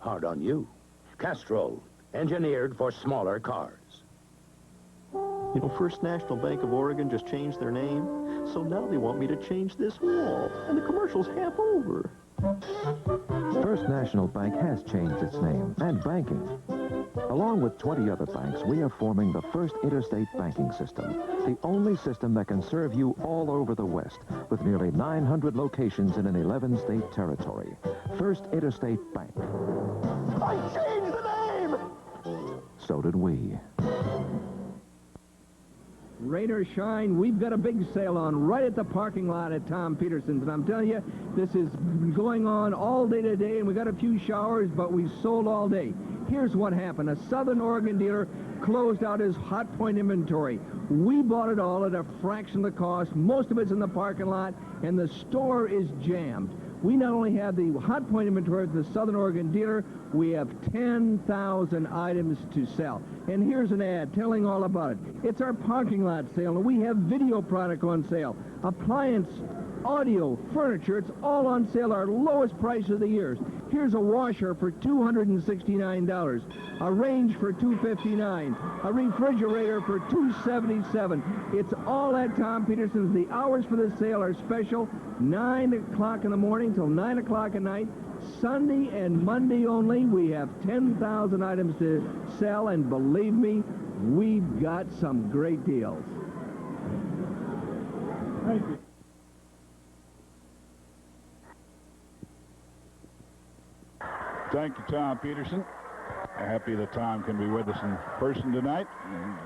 Hard on you. Castrol, engineered for smaller cars. You know, First National Bank of Oregon just changed their name, so now they want me to change this wall, and the commercial's half over. First National Bank has changed its name and banking. Along with 20 other banks, we are forming the first interstate banking system, the only system that can serve you all over the West, with nearly 900 locations in an 11-state territory. First Interstate Bank. I changed the name! So did we. Rain or shine, we've got a big sale on right at the parking lot at Tom Peterson's. And I'm telling you, this is going on all day today, and we got a few showers, but we sold all day. Here's what happened. A Southern Oregon dealer closed out his hot point inventory. We bought it all at a fraction of the cost. Most of it's in the parking lot, and the store is jammed. We not only have the hot point inventory at the Southern Oregon dealer, we have 10,000 items to sell. And here's an ad telling all about it. It's our parking lot sale, and we have video product on sale. Appliance, audio, furniture, it's all on sale, our lowest price of the year. Here's a washer for $269, a range for $259, a refrigerator for $277. It's all at Tom Peterson's. The hours for the sale are special, 9 o'clock in the morning till 9 o'clock at night. Sunday and Monday only. We have 10,000 items to sell, and believe me, we've got some great deals. Thank you. Thank you, Tom Peterson. Happy that Tom can be with us in person tonight.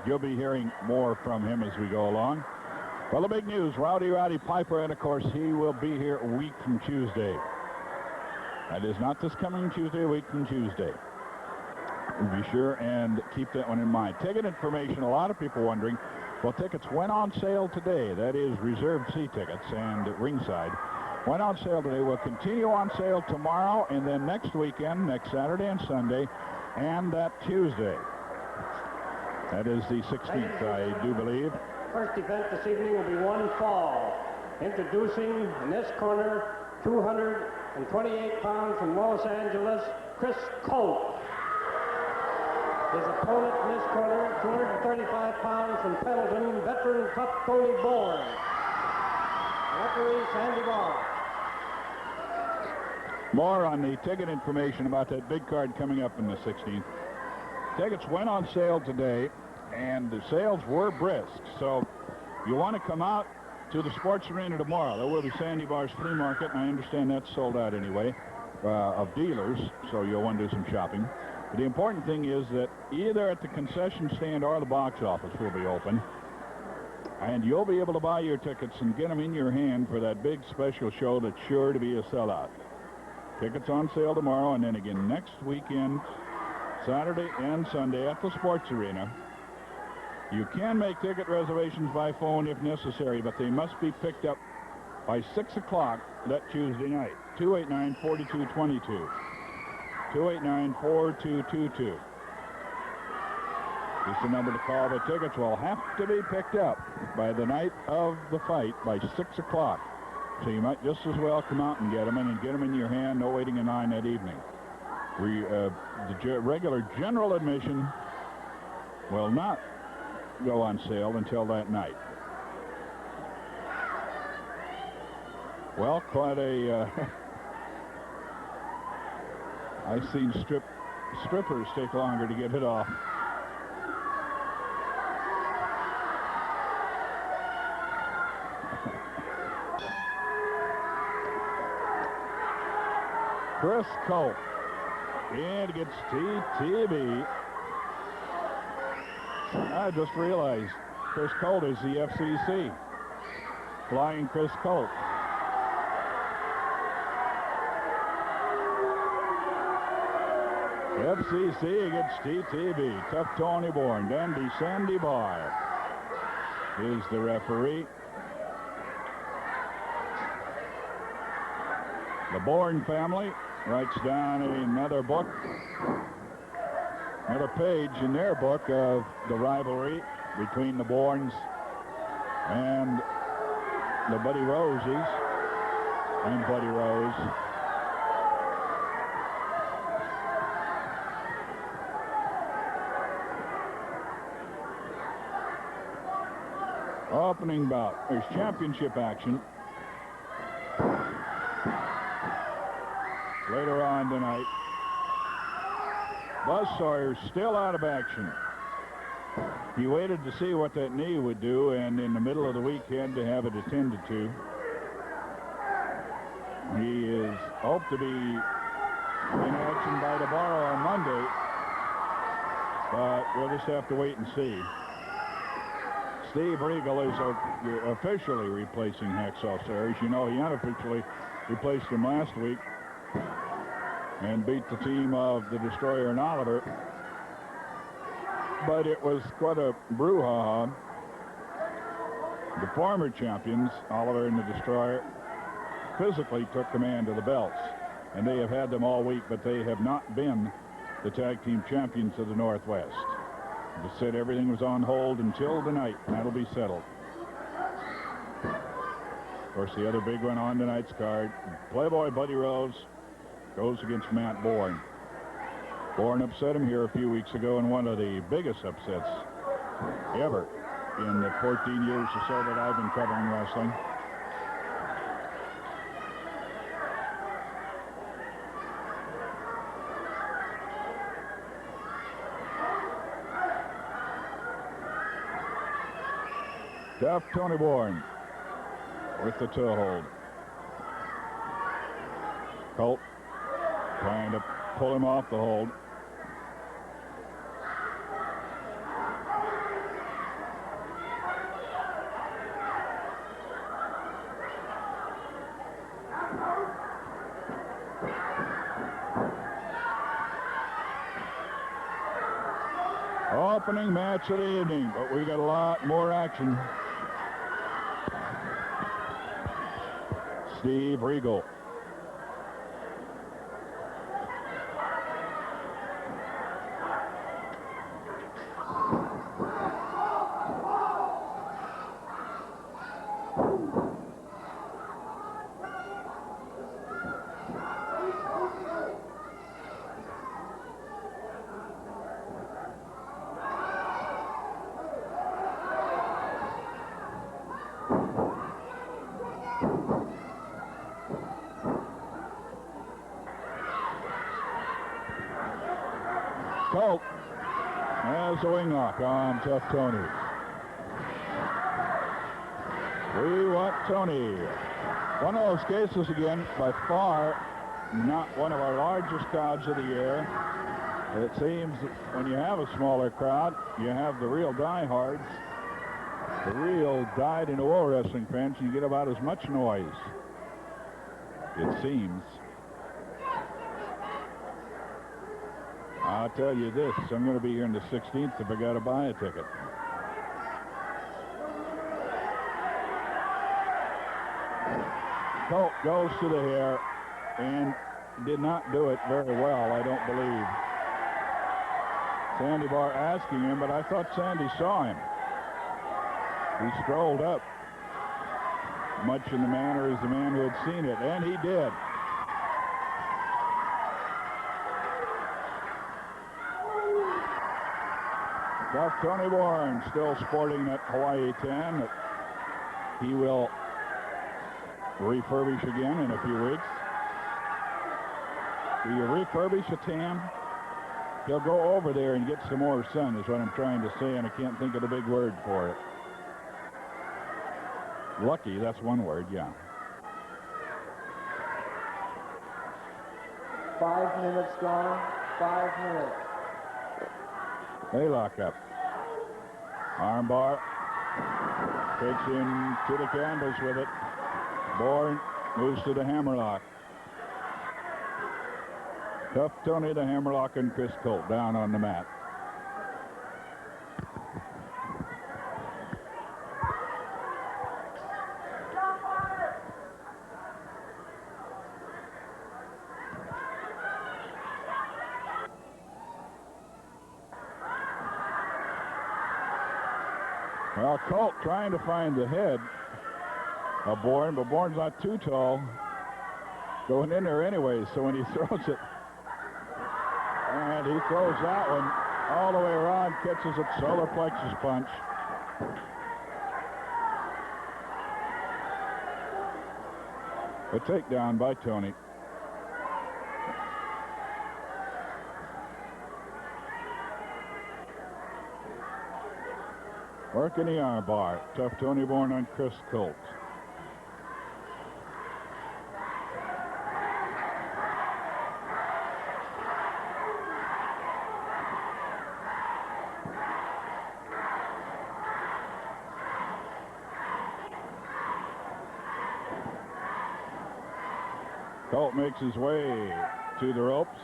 You'll be hearing more from him as we go along. Well, the big news, Roddy Piper, and of course, he will be here a week from Tuesday. That is not this coming Tuesday, a week from Tuesday. Be sure and keep that one in mind. Ticket information, a lot of people wondering, well, tickets went on sale today. That is reserved seat tickets and ringside. Went on sale today. Will continue on sale tomorrow, and then next weekend, next Saturday and Sunday, and that Tuesday. That is the 16th, I do believe. First event this evening will be one fall. Introducing in this corner, 228 pounds from Los Angeles, Chris Colt. His opponent in this corner, 235 pounds from Pendleton, veteran tough Tony Bourne. Referee Sandy Barr. More on the ticket information about that big card coming up in the 16th. Tickets went on sale today, and the sales were brisk. So you want to come out to the sports arena tomorrow. There will be Sandy Barr's flea market, and I understand that's sold out anyway, of dealers, so you'll want to do some shopping. But the important thing is that either at the concession stand or the box office will be open, and you'll be able to buy your tickets and get them in your hand for that big special show that's sure to be a sellout. Tickets on sale tomorrow, and then again next weekend, Saturday and Sunday at the sports arena. You can make ticket reservations by phone if necessary, but they must be picked up by 6 o'clock that Tuesday night. 289-4222. 289-4222. It's the number to call. The tickets will have to be picked up by the night of the fight by 6 o'clock. So you might just as well come out and get them in your hand. No waiting in line that evening. The regular general admission will not go on sale until that night. Well, quite a... I've seen strippers take longer to get it off. Chris Colt. And gets TTB. I just realized Chris Colt is the FCC. Flying Chris Colt. FCC gets TTB. Tough Tony Bourne. Dandy Sandy Barr is the referee. The Bourne family writes down another book, another page in their book of the rivalry between the Bournes and the Buddy Roses and Buddy Rose. Opening bout. There's championship action. Later on tonight. Buzz Sawyer's still out of action. He waited to see what that knee would do, and in the middle of the week he had to have it attended to. He is hoped to be in action by tomorrow on Monday, but we'll just have to wait and see. Steve Regal is officially replacing Hacksaw Sayers. You know, he unofficially replaced him last week and beat the team of the Destroyer and Oliver. But it was quite a brouhaha. The former champions, Oliver and the Destroyer, physically took command of the belts, and they have had them all week, but they have not been the tag team champions of the Northwest. They said everything was on hold until tonight, and that'll be settled. Of course, the other big one on tonight's card, Playboy Buddy Rose goes against Matt Bourne. Bourne upset him here a few weeks ago in one of the biggest upsets ever in the 14 years or so that I've been covering wrestling. Tough Tony Bourne with the toe hold. Colt trying to pull him off the hold. Opening match of the evening, but we got a lot more action. Steve Regal. Colt has a wing lock on Tough Tony. We want Tony. One of those cases again, by far not one of our largest crowds of the year. It seems that when you have a smaller crowd, you have the real diehards, the real dyed-in-the-wool wrestling fans, and you get about as much noise, it seems. I'll tell you this, I'm going to be here on the 16th if I got to buy a ticket. Colt goes to the hair and did not do it very well, I don't believe. Sandy Barr asking him, but I thought Sandy saw him. He strolled up, much in the manner as the man who had seen it, and he did. Tough Tony Bourne still sporting that Hawaii tan that he will refurbish again in a few weeks. Do you refurbish a tan? He'll go over there and get some more sun is what I'm trying to say, and I can't think of the big word for it. Lucky, that's one word, yeah. 5 minutes gone, 5 minutes. They lock up. Armbar takes him to the canvas with it. Bourne moves to the hammerlock. Tough Tony, the hammerlock, and Chris Colt down on the mat. Well, Colt trying to find the head of Bourne, but Bourne's not too tall. Going in there anyway, so when he throws it, and he throws that one all the way around, catches it, solar plexus punch. A takedown by Tony. Working the arm bar. Tough Tony Bourne on Chris Colt. Colt makes his way to the ropes.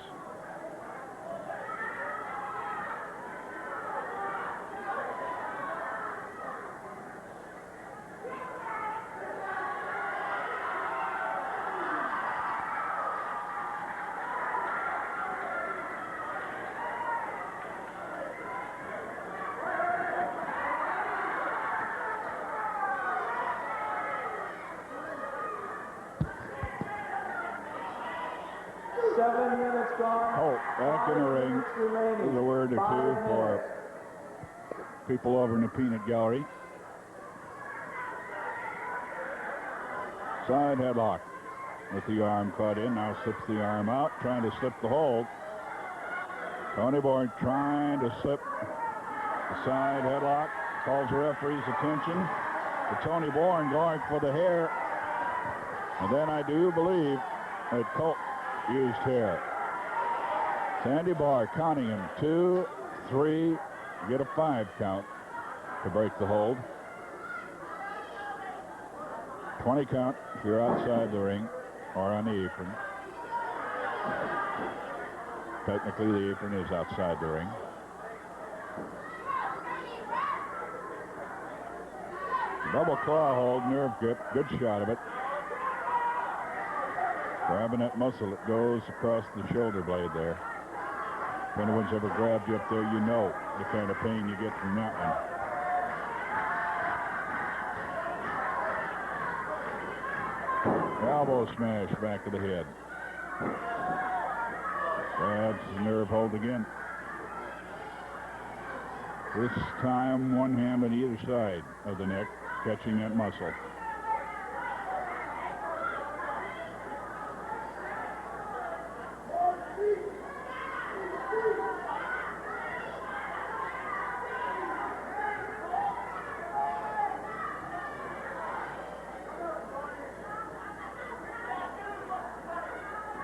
Colt back in the ring. There's a word or two for people over in the peanut gallery. Side headlock with the arm caught in. Now slips the arm out, trying to slip the hold. Tony Bourne trying to slip the side headlock. Calls the referee's attention to Tony Bourne going for the hair. And then I do believe that Colt used hair. Sandy Barr counting him 2, 3, get a 5 count to break the hold. 20 count if you're outside the ring or on the apron. Technically, the apron is outside the ring. Double claw hold, nerve grip, good shot of it. Grabbing that muscle that goes across the shoulder blade there. If anyone's ever grabbed you up there, you know the kind of pain you get from that one. Elbow smash back of the head. That's the nerve hold again. This time, one hand on either side of the neck, catching that muscle.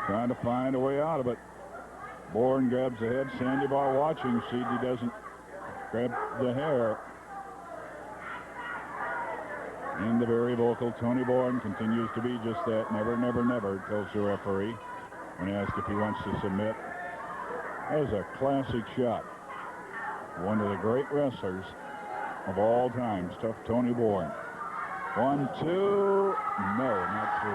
Trying to find a way out of it. Bourne grabs the head. Sandy Barr watching. See he doesn't grab the hair. And the very vocal Tony Bourne continues to be just that. Never, never, never, tells the referee when asked if he wants to submit. That was a classic shot. One of the great wrestlers of all times. Tough Tony Bourne. 1, 2. No, not 3.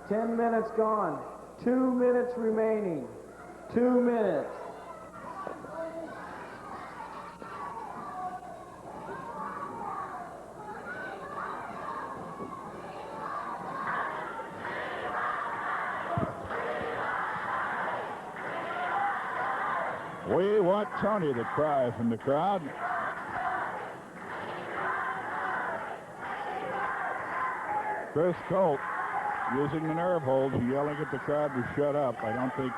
Ten minutes gone. 2 minutes remaining. 2 minutes. We want Tony to cry from the crowd. Chris Colt using the nerve holds, yelling at the crowd to shut up. I don't think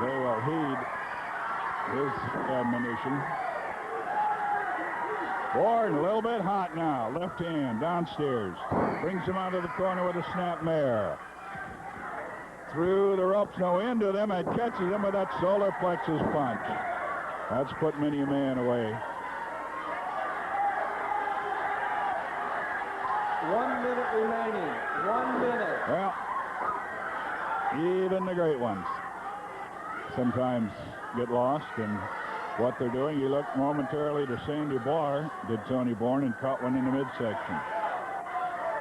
they will heed his admonition. Bourne a little bit hot now. Left hand downstairs. Brings him out of the corner with a snap mare. Through the ropes, no into them, and catches him with that solar plexus punch. That's put many a man away. 1 minute remaining. 1 minute. Well, even the great ones sometimes get lost in what they're doing. You look momentarily to Sandy Barr, did Tony Bourne, and caught one in the midsection.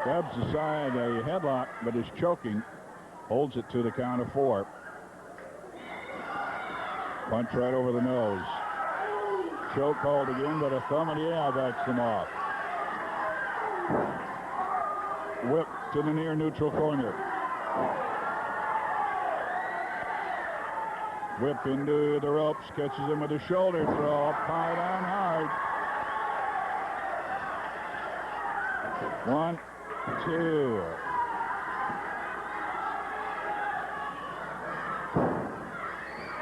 Grabs aside a headlock, but is choking. Holds it to the count of 4. Punch right over the nose. Choke called again, but a thumb and yeah backs him off. Whip to the near neutral corner. Whip into the ropes, catches him with a shoulder throw, high down hard. 1, 2.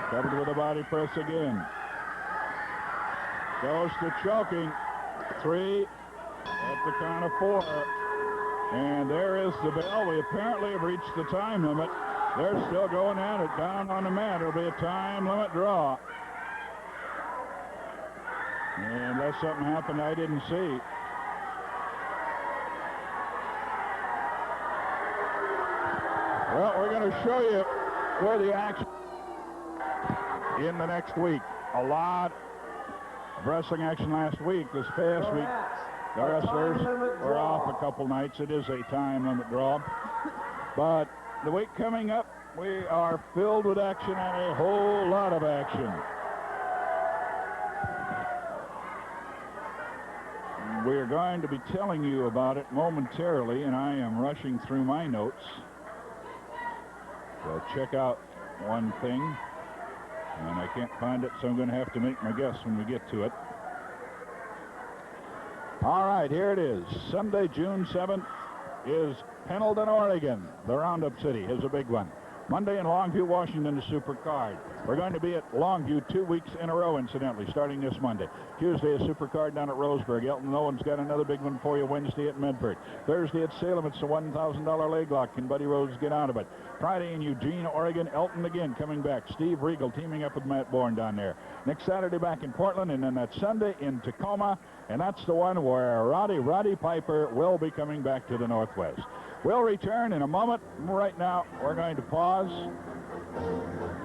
Covered with a body press again. Goes to choking. 3 at the count of 4. And there is the bell. We apparently have reached the time limit. They're still going at it down on the mat. It'll be a time limit draw. And unless something happened I didn't see. Well, we're going to show you where the action in the next week. A lot of wrestling action last week. This past week, the wrestlers were off a couple nights. It is a time limit draw. But the week coming up, we are filled with action and a whole lot of action. We're going to be telling you about it momentarily, and I am rushing through my notes. So check out one thing, and I can't find it, so I'm going to have to make my guess when we get to it. All right, here it is. Sunday, June 7th is Pendleton, Oregon. The Roundup City is a big one. Monday in Longview, Washington, the Supercard. We're going to be at Longview 2 weeks in a row, incidentally, starting this Monday. Tuesday, a Supercard down at Roseburg. Elton Owen's got another big one for you Wednesday at Medford. Thursday at Salem, it's a $1,000 leg lock. Can Buddy Rhodes get out of it? Friday in Eugene, Oregon, Elton again coming back. Steve Regal teaming up with Matt Bourne down there. Next Saturday back in Portland, and then that Sunday in Tacoma, and that's the one where Roddy Piper will be coming back to the Northwest. We'll return in a moment. Right now, we're going to pause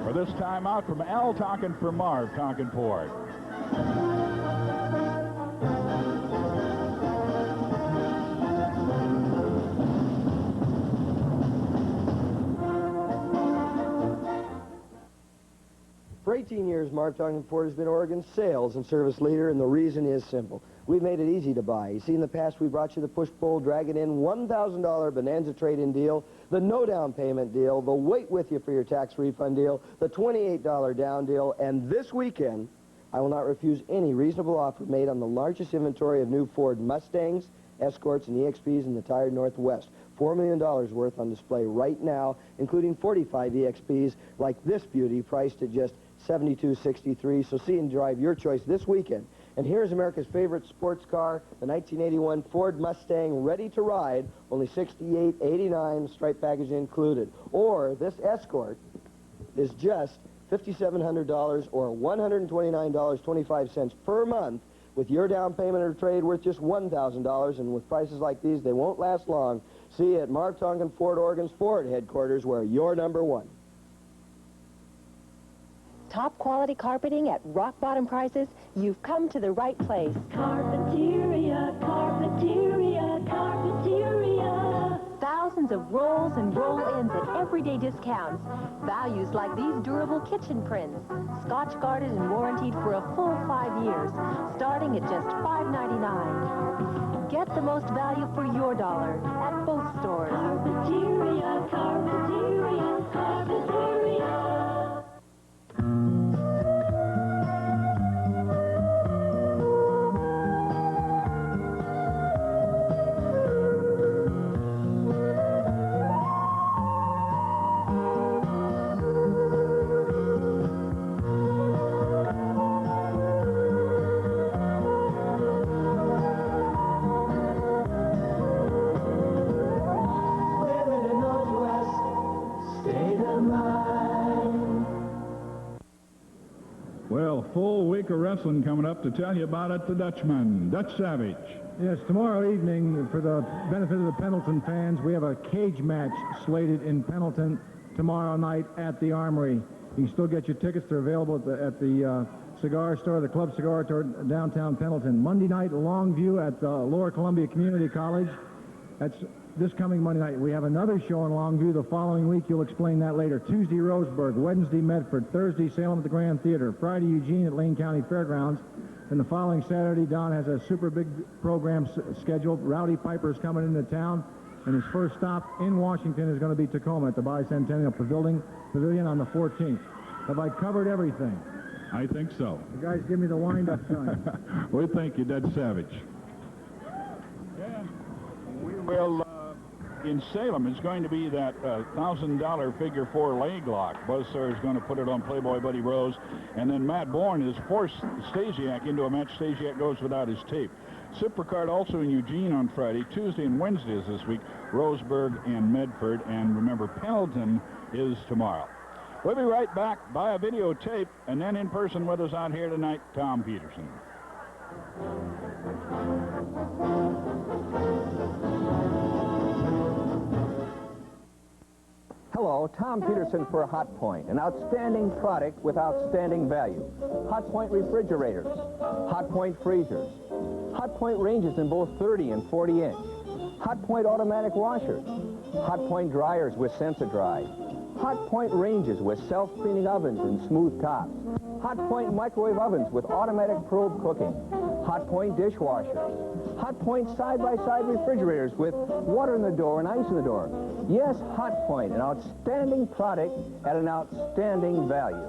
for this time out from Al talking for Marv talking Ford. For 18 years, Marv Tonkin Ford has been Oregon's sales and service leader, and the reason is simple. We've made it easy to buy. You see, in the past, we brought you the push-pull, drag-it-in, $1,000 Bonanza trade-in deal, the no-down payment deal, the wait-with-you-for-your-tax refund deal, the $28 down deal, and this weekend, I will not refuse any reasonable offer made on the largest inventory of new Ford Mustangs, Escorts, and EXPs in the entire Northwest. $4 million worth on display right now, including 45 EXPs like this beauty, priced at just $72.63. So see and drive your choice this weekend. And here's America's favorite sports car, the 1981 Ford Mustang, ready to ride, only $68.89, stripe package included. Or this Escort is just $5,700 or $129.25 per month, with your down payment or trade worth just $1,000. And with prices like these, they won't last long. See you at Marv Tonkin Ford, Oregon's Ford headquarters, where you're number one. Top quality carpeting at rock bottom prices? You've come to the right place. Carpeteria, Carpeteria, Carpeteria. Thousands of rolls and roll-ins at everyday discounts. Values like these durable kitchen prints. Scotch guarded and warranted for a full 5 years, starting at just $5.99. Get the most value for your dollar at both stores. Carpeteria, Carpeteria, Carpeteria. full week of wrestling coming up. To tell you about it, the Dutchman, Dutch Savage. Yes, tomorrow evening, for the benefit of the Pendleton fans, we have a cage match slated in Pendleton tomorrow night at the Armory. You can still get your tickets. They're available at the cigar store, the Club Cigar Store, downtown Pendleton. Monday night, Longview at Lower Columbia Community College. That's this coming Monday night. We have another show in Longview the following week. You'll explain that later. Tuesday, Roseburg. Wednesday, Medford. Thursday, Salem at the Grand Theater. Friday, Eugene at Lane County Fairgrounds. And the following Saturday, Don has a super big program scheduled. Roddy Piper is coming into town, and his first stop in Washington is going to be Tacoma at the Bicentennial Pavilion on the 14th. Have I covered everything? I think so. You guys give me the wind-up time. We thank you, Dutch Savage. Yeah, we will, in Salem, it's going to be that $1,000 figure 4 leg lock. Buzzsaw is going to put it on Playboy Buddy Rose, and then Matt Bourne has forced Stasiak into a match. Stasiak goes without his tape. Supercard also in Eugene on Friday. Tuesday and Wednesdays this week, Roseburg and Medford, and remember, Pendleton is tomorrow. We'll be right back by a videotape, and then in person with us out here tonight, Tom Peterson. Hello, Tom Peterson for Hot Point, an outstanding product with outstanding value. Hot Point refrigerators, Hot Point freezers, Hot Point ranges in both 30 and 40 inch, Hot Point automatic washers, Hot Point dryers with Sensa-Dry, Hot Point ranges with self-cleaning ovens and smooth tops, Hot Point microwave ovens with automatic probe cooking, Hot Point dishwashers, Hot Point side-by-side refrigerators with water in the door and ice in the door. Yes, Hot Point, an outstanding product at an outstanding value.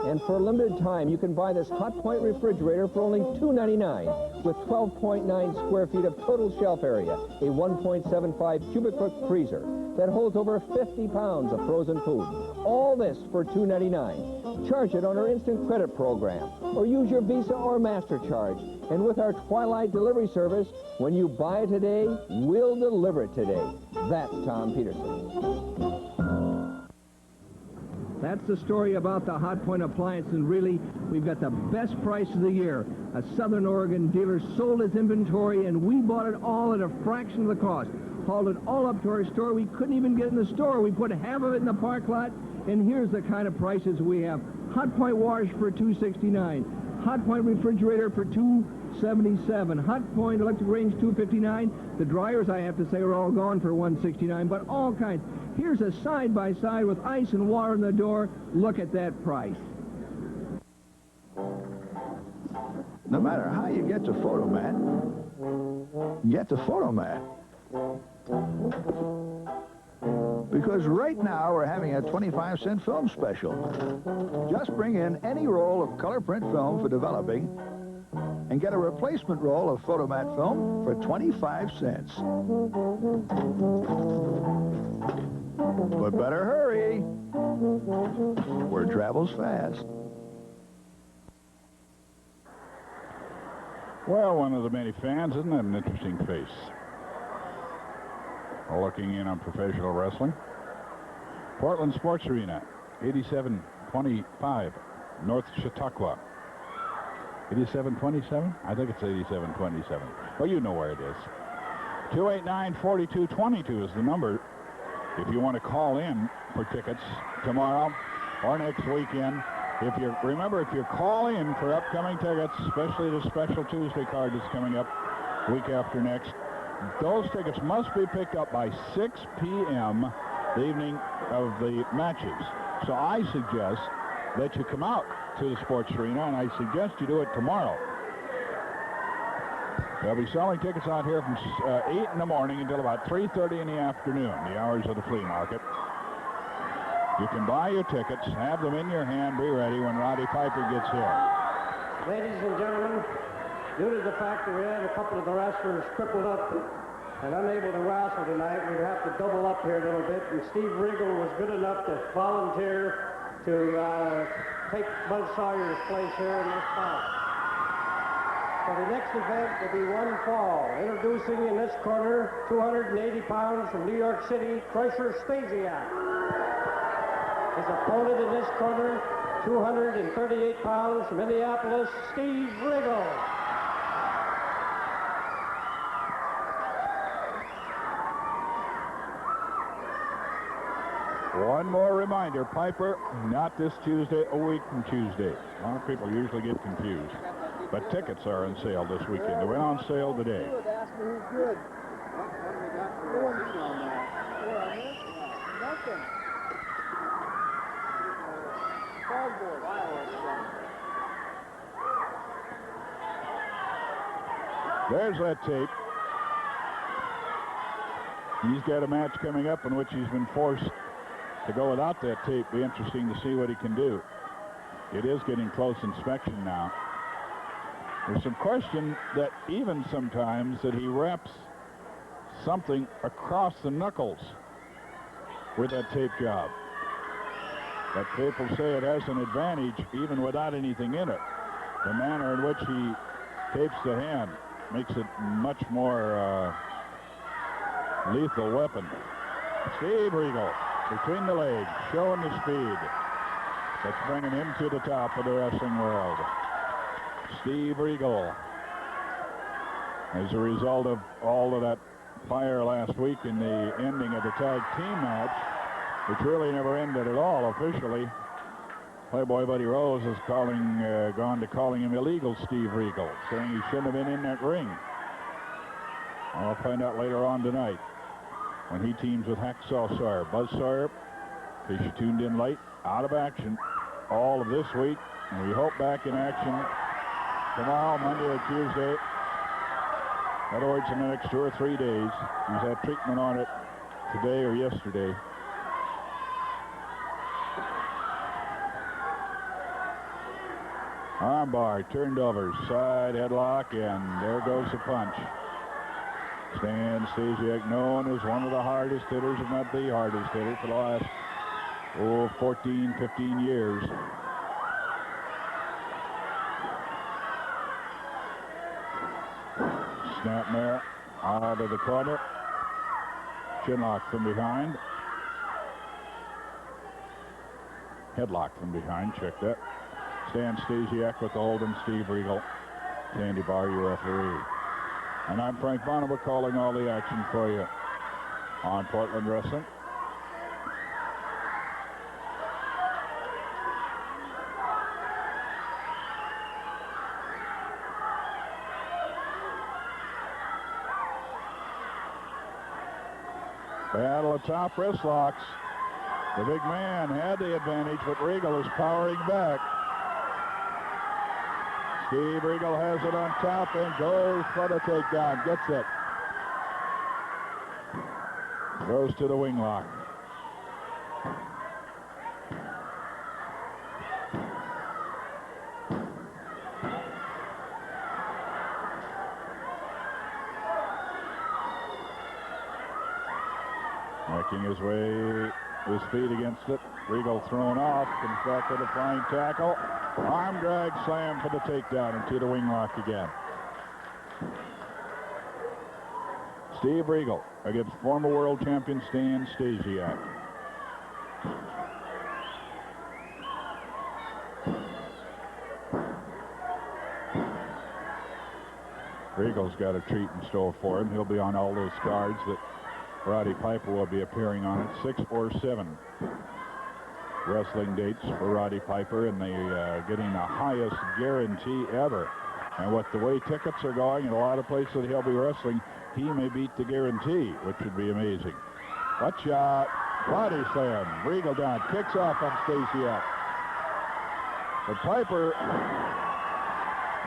And for a limited time, you can buy this Hot Point refrigerator for only $2.99 with 12.9 square feet of total shelf area, a 1.75 cubic foot freezer that holds over 50 pounds of frozen food. All this for $2.99. Charge it on our instant credit program or use your Visa or MasterCharge. And with our Twilight delivery service, when you buy it today, we'll deliver it today. That's Tom Peterson. That's the story about the Hot Point appliance, and really, we've got the best price of the year. A Southern Oregon dealer sold his inventory, and we bought it all at a fraction of the cost. Hauled it all up to our store. We couldn't even get in the store. We put half of it in the park lot, and here's the kind of prices we have. Hot Point wash for $269. Hot Point refrigerator for $277. Hot Point electric range $259. The dryers, I have to say, are all gone for $169, but all kinds. Here's a side-by-side with ice and water in the door. Look at that price. No matter how you get to Photomat, get to Photomat. Because right now we're having a 25-cent film special. Just bring in any roll of color print film for developing and get a replacement roll of Photomat film for 25 cents. But better hurry. Word travels fast. Well, one of the many fans, isn't that an interesting face? Looking in on professional wrestling. Portland Sports Arena, 8725 North Chautauqua. 8727? I think it's 8727. Well, you know where it is. 289-4222 is the number if you want to call in for tickets tomorrow or next weekend. If you remember, if you call in for upcoming tickets, especially the special Tuesday card that's coming up week after next, those tickets must be picked up by 6 p.m. the evening of the matches. So I suggest that you come out to the sports arena, and I suggest you do it tomorrow. They'll be selling tickets out here from 8 in the morning until about 3:30 in the afternoon, the hours of the flea market. You can buy your tickets, have them in your hand, be ready when Roddy Piper gets here. Ladies and gentlemen, due to the fact that we had a couple of the wrestlers crippled up and unable to wrestle tonight, we'd have to double up here a little bit, and Steve Regal was good enough to volunteer to take Buzz Sawyer's place here in this bout. So the next event will be one fall. Introducing in this corner, 280 pounds from New York City, Crusher Stasiak. His opponent in this corner, 238 pounds from Minneapolis, Steve Regal. One more reminder, Piper, not this Tuesday, a week from Tuesday. A lot of people usually get confused. But tickets are on sale this weekend. They went on sale today. Ask me who's good. What we got for on that? Nothing. Cardboard. There's that tape. He's got a match coming up in which he's been forced to go without that tape. Be interesting to see what he can do. It is getting close inspection now. There's some question that even sometimes that he wraps something across the knuckles with that tape job. But people say it has an advantage even without anything in it. The manner in which he tapes the hand makes it much more lethal weapon. Steve Regal between the legs, showing the speed that's bringing him to the top of the wrestling world. Steve Regal, as a result of all of that fire last week in the ending of the tag team match, which really never ended at all officially, Playboy Buddy Rose has gone to calling him illegal Steve Regal, saying he shouldn't have been in that ring. I'll find out later on tonight when he teams with Hacksaw Sawyer. Buzz Sawyer, in case you tuned in late, out of action all of this week, and we hope back in action tomorrow, Monday or Tuesday. In other words, in the next 2 or 3 days. He's had treatment on it today or yesterday. Armbar turned over, side headlock, and there goes the punch. Stan Stasiak, known as one of the hardest hitters, if not the hardest hitter for the last 14, 15 years. Snapmare out of the corner. Chinlock from behind. Headlock from behind, check that. Stan Stasiak with the hold on Steve Regal. Sandy Barr, your referee. And I'm Frank Bonnewa calling all the action for you on Portland Wrestling. Battle of top wrist locks. The big man had the advantage, but Regal is powering back. Steve Regal has it on top and goes for the takedown. Gets it. Goes to the wing lock. Making his way, his feet against it. Regal thrown off, comes back with a flying tackle. Arm drag slam for the takedown into the wing lock again. Steve Regal against former world champion Stan Stasiak. Regal's got a treat in store for him. He'll be on all those cards that Roddy Piper will be appearing on it. 6 or 7 wrestling dates for Roddy Piper, and they getting the highest guarantee ever. And with the way tickets are going in a lot of places that he'll be wrestling, he may beat the guarantee, which would be amazing. Watch out. Body slam. Regal down. Kicks off on Stasiak. But Piper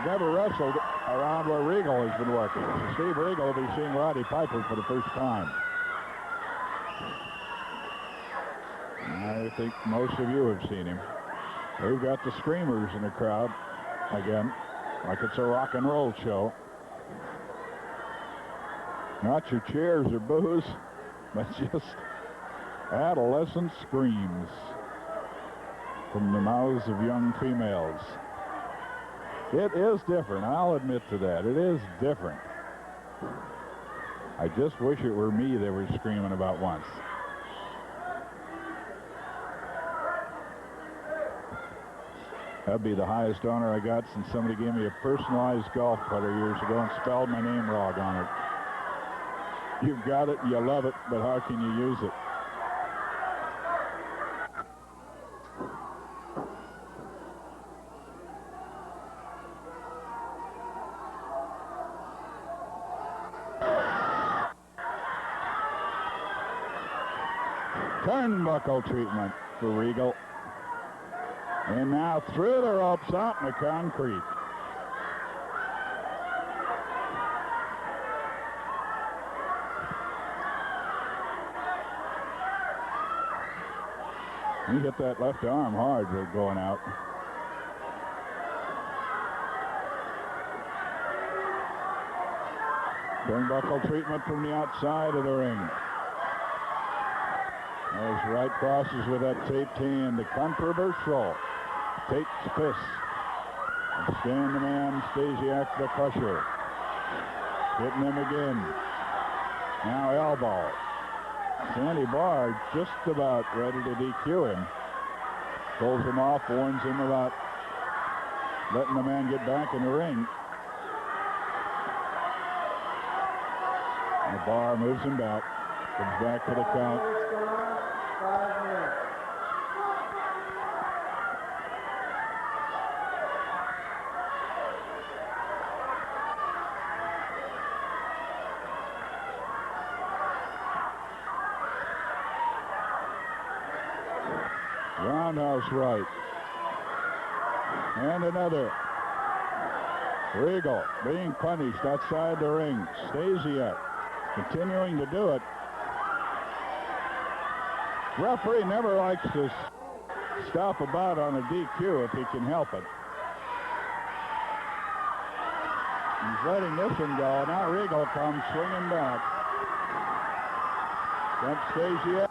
never wrestled around where Regal has been working. So Steve Regal will be seeing Roddy Piper for the first time. I think most of you have seen him. We've got the screamers in the crowd again, like it's a rock and roll show. Not your cheers or boos, but just adolescent screams from the mouths of young females. It is different. I'll admit to that. It is different. I just wish it were me they were screaming about once. That'd be the highest honor I got since somebody gave me a personalized golf putter years ago and spelled my name wrong on it. You've got it, you love it, but how can you use it? Turnbuckle treatment for Regal. And now through the ropes, out in the concrete. He hit that left arm hard for going out. Turnbuckle treatment from the outside of the ring. As Wright crosses with that taped hand, the controversial taped fist. And Stan the Man, Stasiak the Crusher. Hitting him again. Now elbow. Sandy Barr just about ready to DQ him. Pulls him off, warns him about letting the man get back in the ring. And Barr moves him back. Comes back for the count. 5 minutes. Roundhouse right. And another. Regal being punished outside the ring. Stasia continuing to do it. Referee never likes to stop about on a DQ if he can help it. He's letting this one go. Now Regal comes swinging back. Dump Stasia.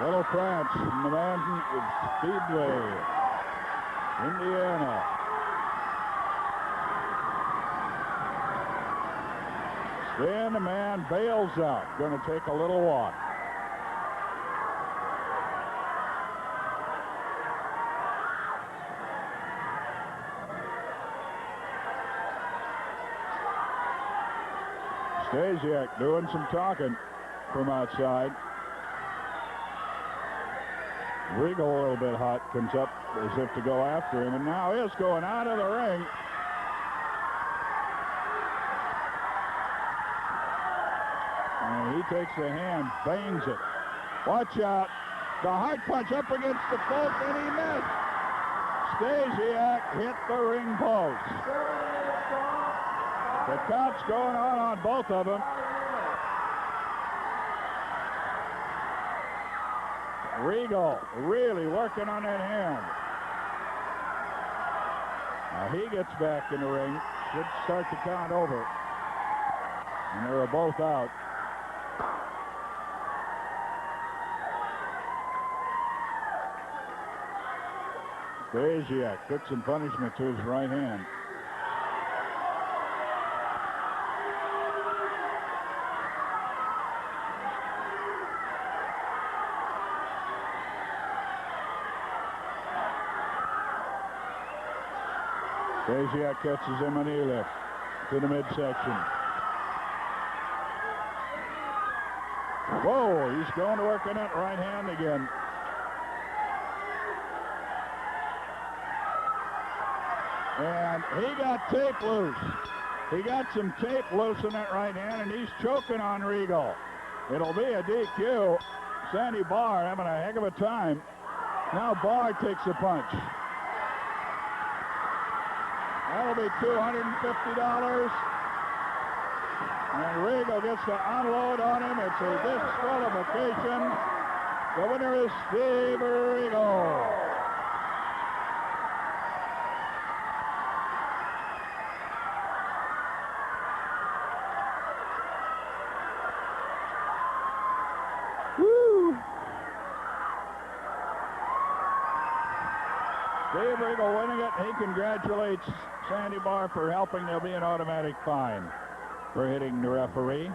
Little Krantz from the Mountain Speedway, Indiana. Then the man bails out. Going to take a little walk. Stasiak doing some talking from outside. Regal a little bit hot, comes up as if to go after him, and now is going out of the ring. And he takes the hand, bangs it. Watch out. The hard punch up against the post, and he missed. Stasiak hit the ring post. The count's going on both of them. Regal really working on that hand. Now he gets back in the ring. Should start the count over. And they were both out. Stasiak took some punishment to his right hand. Stasiak catches him a knee lift to the midsection. Whoa, he's going to work on that right hand again. And he got tape loose. He got some tape loose in that right hand, and he's choking on Regal. It'll be a DQ. Sandy Barr having a heck of a time. Now Barr takes a punch. That'll be $250. And Regal gets to unload on him. It's a disqualification. The winner is Steve Regal. Woo! Steve Regal winning it. He congratulates Sandy Barr for helping. There'll be an automatic fine for hitting the referee.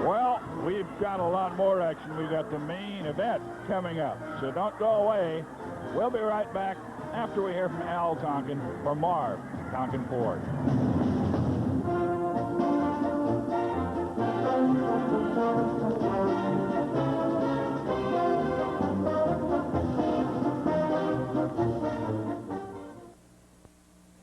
Well, we've got a lot more action. We've got the main event coming up, so don't go away. We'll be right back after we hear from Al Tonkin for Marv Tonkin Ford.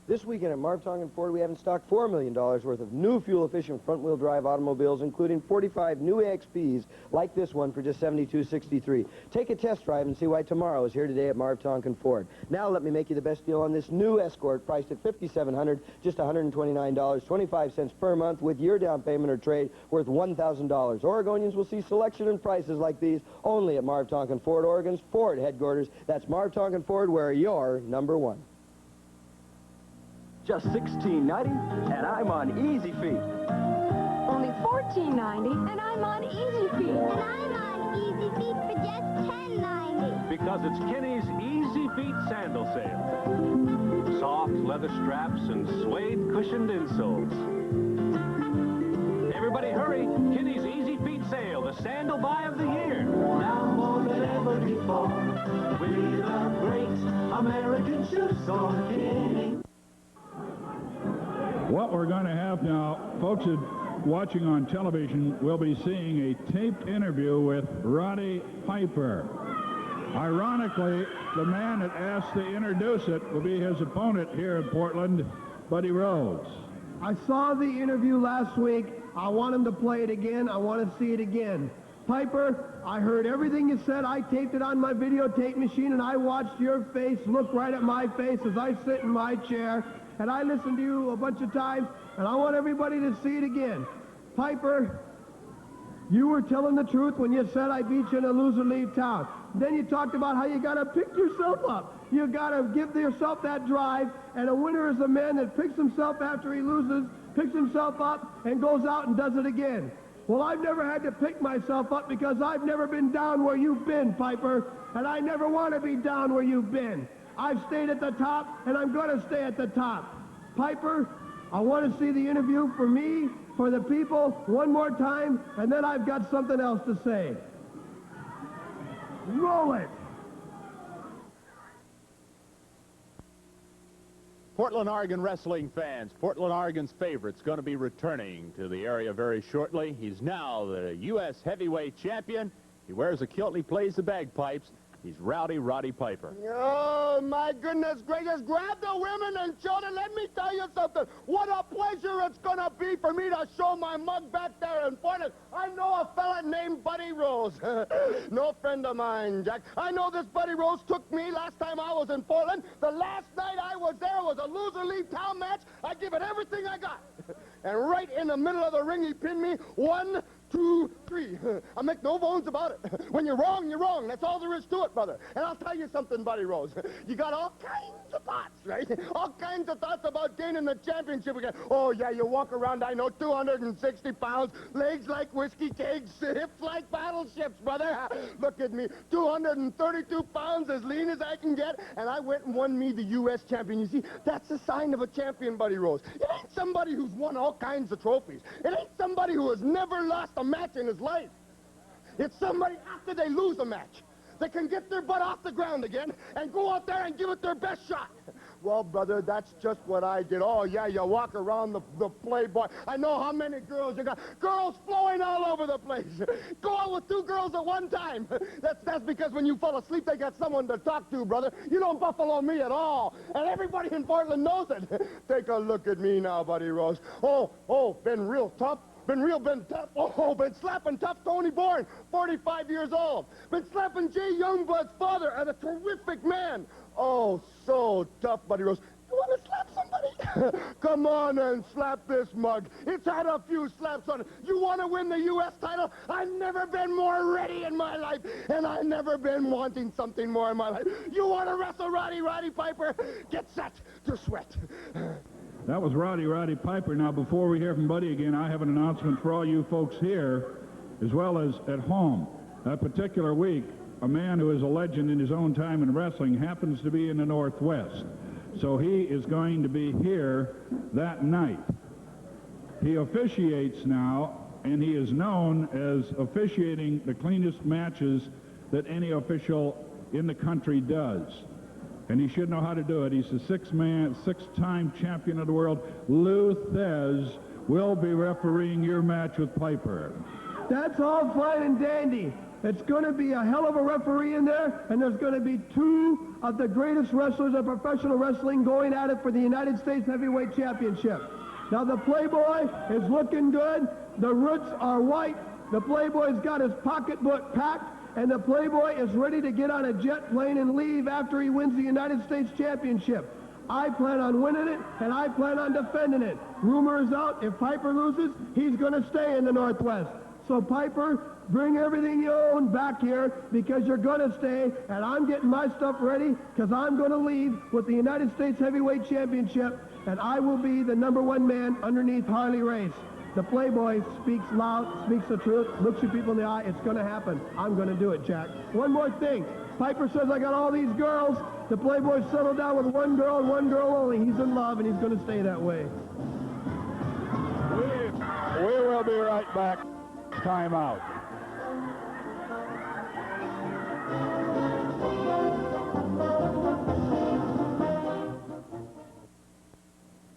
This weekend at Marv Tonkin Ford, we have in stock $4 million worth of new fuel-efficient front-wheel drive automobiles, including 45 new AXPs like this one for just $72.63. Take a test drive and see why tomorrow is here today at Marv Tonkin Ford. Now let me make you the best deal on this new Escort, priced at $5,700, just $129, 25 cents per month with your down payment or trade worth $1,000. Oregonians will see selection and prices like these only at Marv Tonkin Ford, Oregon's Ford headquarters. That's Marv Tonkin Ford, where you're number one. Just $16.90, and I'm on Easy Feet. Only $14.90, and I'm on Easy Feet. And I'm on Easy Feet for just $10.90. Because it's Kinney's Easy Feet sandal sale. Soft leather straps and suede cushioned insoles. Everybody hurry, Kinney's Easy Feet sale, the sandal buy of the year. Now more than ever before, with a great American shoe store, Kinney. What we're going to have now, folks watching on television will be seeing a taped interview with Roddy Piper. Ironically, the man that asked to introduce it will be his opponent here in Portland, Buddy Rose. I saw the interview last week. I want him to play it again. I want to see it again. Piper, I heard everything you said. I taped it on my videotape machine, and I watched your face look right at my face as I sit in my chair. And I listened to you a bunch of times, and I want everybody to see it again. Piper, you were telling the truth when you said I beat you in a loser leave town. Then you talked about how you got to pick yourself up. You got to give yourself that drive, and a winner is a man that picks himself after he loses, picks himself up, and goes out and does it again. Well, I've never had to pick myself up because I've never been down where you've been, Piper, and I never want to be down where you've been. I've stayed at the top, and I'm going to stay at the top. Piper, I want to see the interview for me, for the people, one more time, and then I've got something else to say. Roll it! Portland, Oregon wrestling fans, Portland, Oregon's favorite's going to be returning to the area very shortly. He's now the U.S. heavyweight champion. He wears a kilt and he plays the bagpipes. He's Roddy Piper. Oh, my goodness gracious. Grab the women and children. Let me tell you something. What a pleasure it's going to be for me to show my mug back there in Portland. I know a fella named Buddy Rose. No friend of mine, Jack. I know this Buddy Rose took me last time I was in Portland. The last night I was there was a loser leave town match. I give it everything I got. And right in the middle of the ring, he pinned me. 1, 2, 3. I make no bones about it. When you're wrong, you're wrong. That's all there is to it, brother. And I'll tell you something, Buddy Rose. You got all kinds of thoughts, right? All kinds of thoughts about gaining the championship again. Oh, yeah, you walk around, I know, 260 pounds, legs like whiskey kegs, hips like battleships, brother. Look at me, 232 pounds, as lean as I can get, and I went and won me the U.S. champion. You see, that's a sign of a champion, Buddy Rose. It ain't somebody who's won all kinds of trophies. It ain't somebody who has never lost a match in his life. It's somebody after they lose a match, they can get their butt off the ground again and go out there and give it their best shot. Well, brother, that's just what I did. Oh, yeah, you walk around the Playboy. I know how many girls you got. Girls flowing all over the place. Go out with 2 girls at one time. That's because when you fall asleep, they got someone to talk to, brother. You don't buffalo me at all. And everybody in Portland knows it. Take a look at me now, Buddy Rose. Oh, been real tough. Been tough. Oh, been slapping tough Tony Bourne, 45 years old. Been slapping Jay Youngblood's father, and a terrific man. Oh, so tough, Buddy Rose. You want to slap somebody? Come on and slap this mug. It's had a few slaps on it. You want to win the U.S. title? I've never been more ready in my life, and I've never been wanting something more in my life. You want to wrestle Roddy Piper? Get set to sweat. That was Roddy Piper. Now, before we hear from Buddy again, I have an announcement for all you folks here, as well as at home. That particular week, a man who is a legend in his own time in wrestling happens to be in the Northwest. So he is going to be here that night. He officiates now and he is known as officiating the cleanest matches that any official in the country does. And he should know how to do it. He's a six-time champion of the world. Lou Thez will be refereeing your match with Piper. That's all fine and dandy. It's going to be a hell of a referee in there, and there's going to be two of the greatest wrestlers of professional wrestling going at it for the United States Heavyweight Championship. Now, the Playboy is looking good. The roots are white. The Playboy's got his pocketbook packed, and the Playboy is ready to get on a jet plane and leave after he wins the United States Championship. I plan on winning it, and I plan on defending it. Rumor is out, if Piper loses, he's going to stay in the Northwest. So, Piper, bring everything you own back here because you're going to stay, and I'm getting my stuff ready because I'm going to leave with the United States Heavyweight Championship, and I will be the #1 man underneath Harley Race. The Playboy speaks loud, speaks the truth, looks you people in the eye. It's going to happen. I'm going to do it, Jack. One more thing. Piper says I got all these girls. The Playboy settled down with one girl and one girl only. He's in love, and he's going to stay that way. We will be right back. Time out.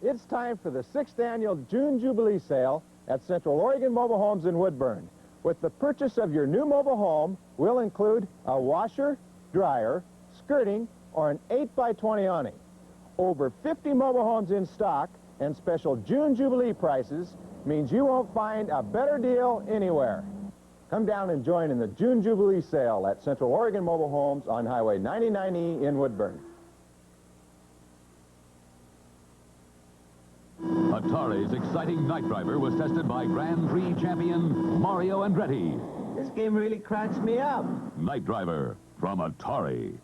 It's time for the 6th annual June Jubilee sale at Central Oregon Mobile Homes in Woodburn. With the purchase of your new mobile home, we'll include a washer, dryer, skirting, or an 8x20 awning. Over 50 mobile homes in stock and special June Jubilee prices means you won't find a better deal anywhere. Come down and join in the June Jubilee sale at Central Oregon Mobile Homes on Highway 99E in Woodburn. Atari's exciting Night Driver was tested by Grand Prix champion Mario Andretti. This game really cracks me up. Night Driver from Atari.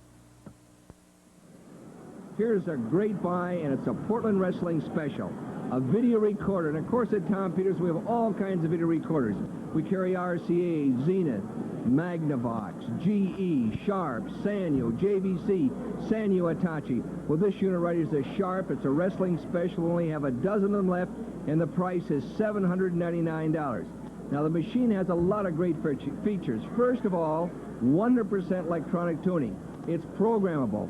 Here's a great buy, and it's a Portland Wrestling special. A video recorder, and of course at Tom Peters we have all kinds of video recorders. We carry RCA, Zenith, Magnavox, GE, Sharp, Sanyo, JVC, Sanyo Hitachi. Well, this unit right here is a Sharp. It's a wrestling special. We only have a dozen of them left, and the price is $799. Now, the machine has a lot of great features. First of all, 100% electronic tuning. It's programmable.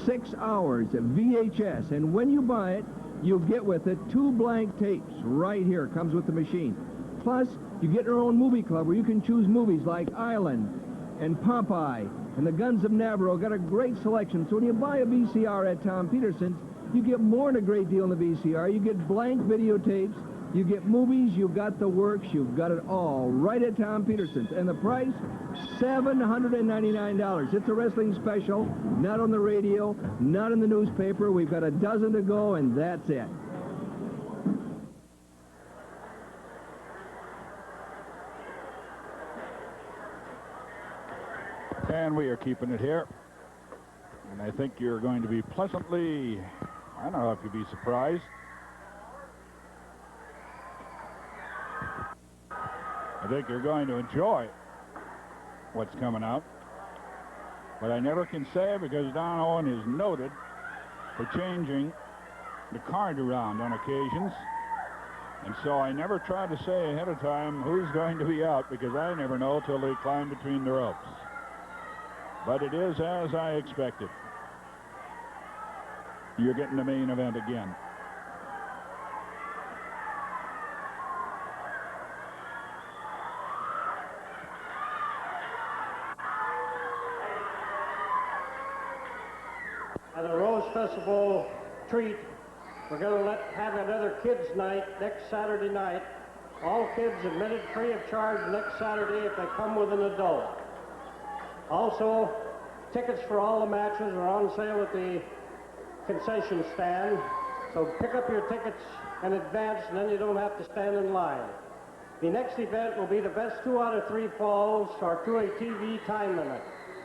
6 hours of VHS, and when you buy it, you'll get with it 2 blank tapes right here. Comes with the machine. Plus, you get your own movie club where you can choose movies like Island and Popeye and the Guns of Navarro. Got a great selection. So when you buy a VCR at Tom Peterson's, you get more than a great deal in the VCR. You get blank videotapes. You get movies. You've got the works. You've got it all right at Tom Peterson's. And the price, $799. It's a wrestling special, not on the radio, not in the newspaper. We've got a dozen to go, and that's it. And we are keeping it here. And I think you're going to be pleasantly, I don't know if you'd be surprised. I think you're going to enjoy what's coming out. But I never can say because Don Owen is noted for changing the card around on occasions. And so I never try to say ahead of time who's going to be out because I never know till they climb between the ropes. But it is as I expected. You're getting the main event again. As a Rose Festival treat, we're going to have another kids' night next Saturday night. All kids admitted free of charge next Saturday if they come with an adult. Also, tickets for all the matches are on sale at the concession stand, so pick up your tickets in advance and then you don't have to stand in line. The next event will be the best 2 out of 3 falls or through a TV time limit.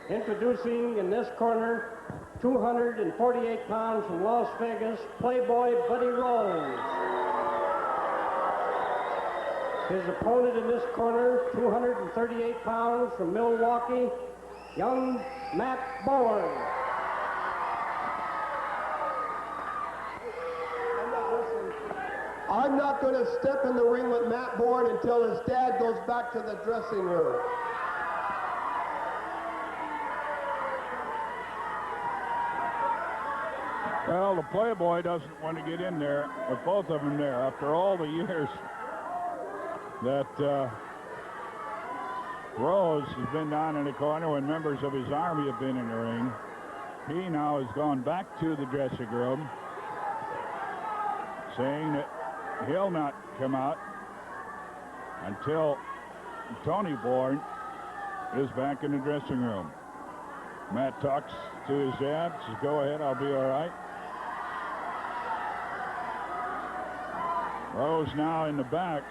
Introducing in this corner, 248 pounds from Las Vegas, Playboy Buddy Rose. His opponent in this corner, 238 pounds from Milwaukee, young Matt Bourne. I'm not going to step in the ring with Matt Bourne until his dad goes back to the dressing room. Well, the Playboy doesn't want to get in there with both of them there after all the years that Rose has been down in the corner when members of his army have been in the ring. He now has gone back to the dressing room, saying that he'll not come out until Tony Bourne is back in the dressing room. Matt talks to his dad, says, go ahead, I'll be all right. Rose now in the back,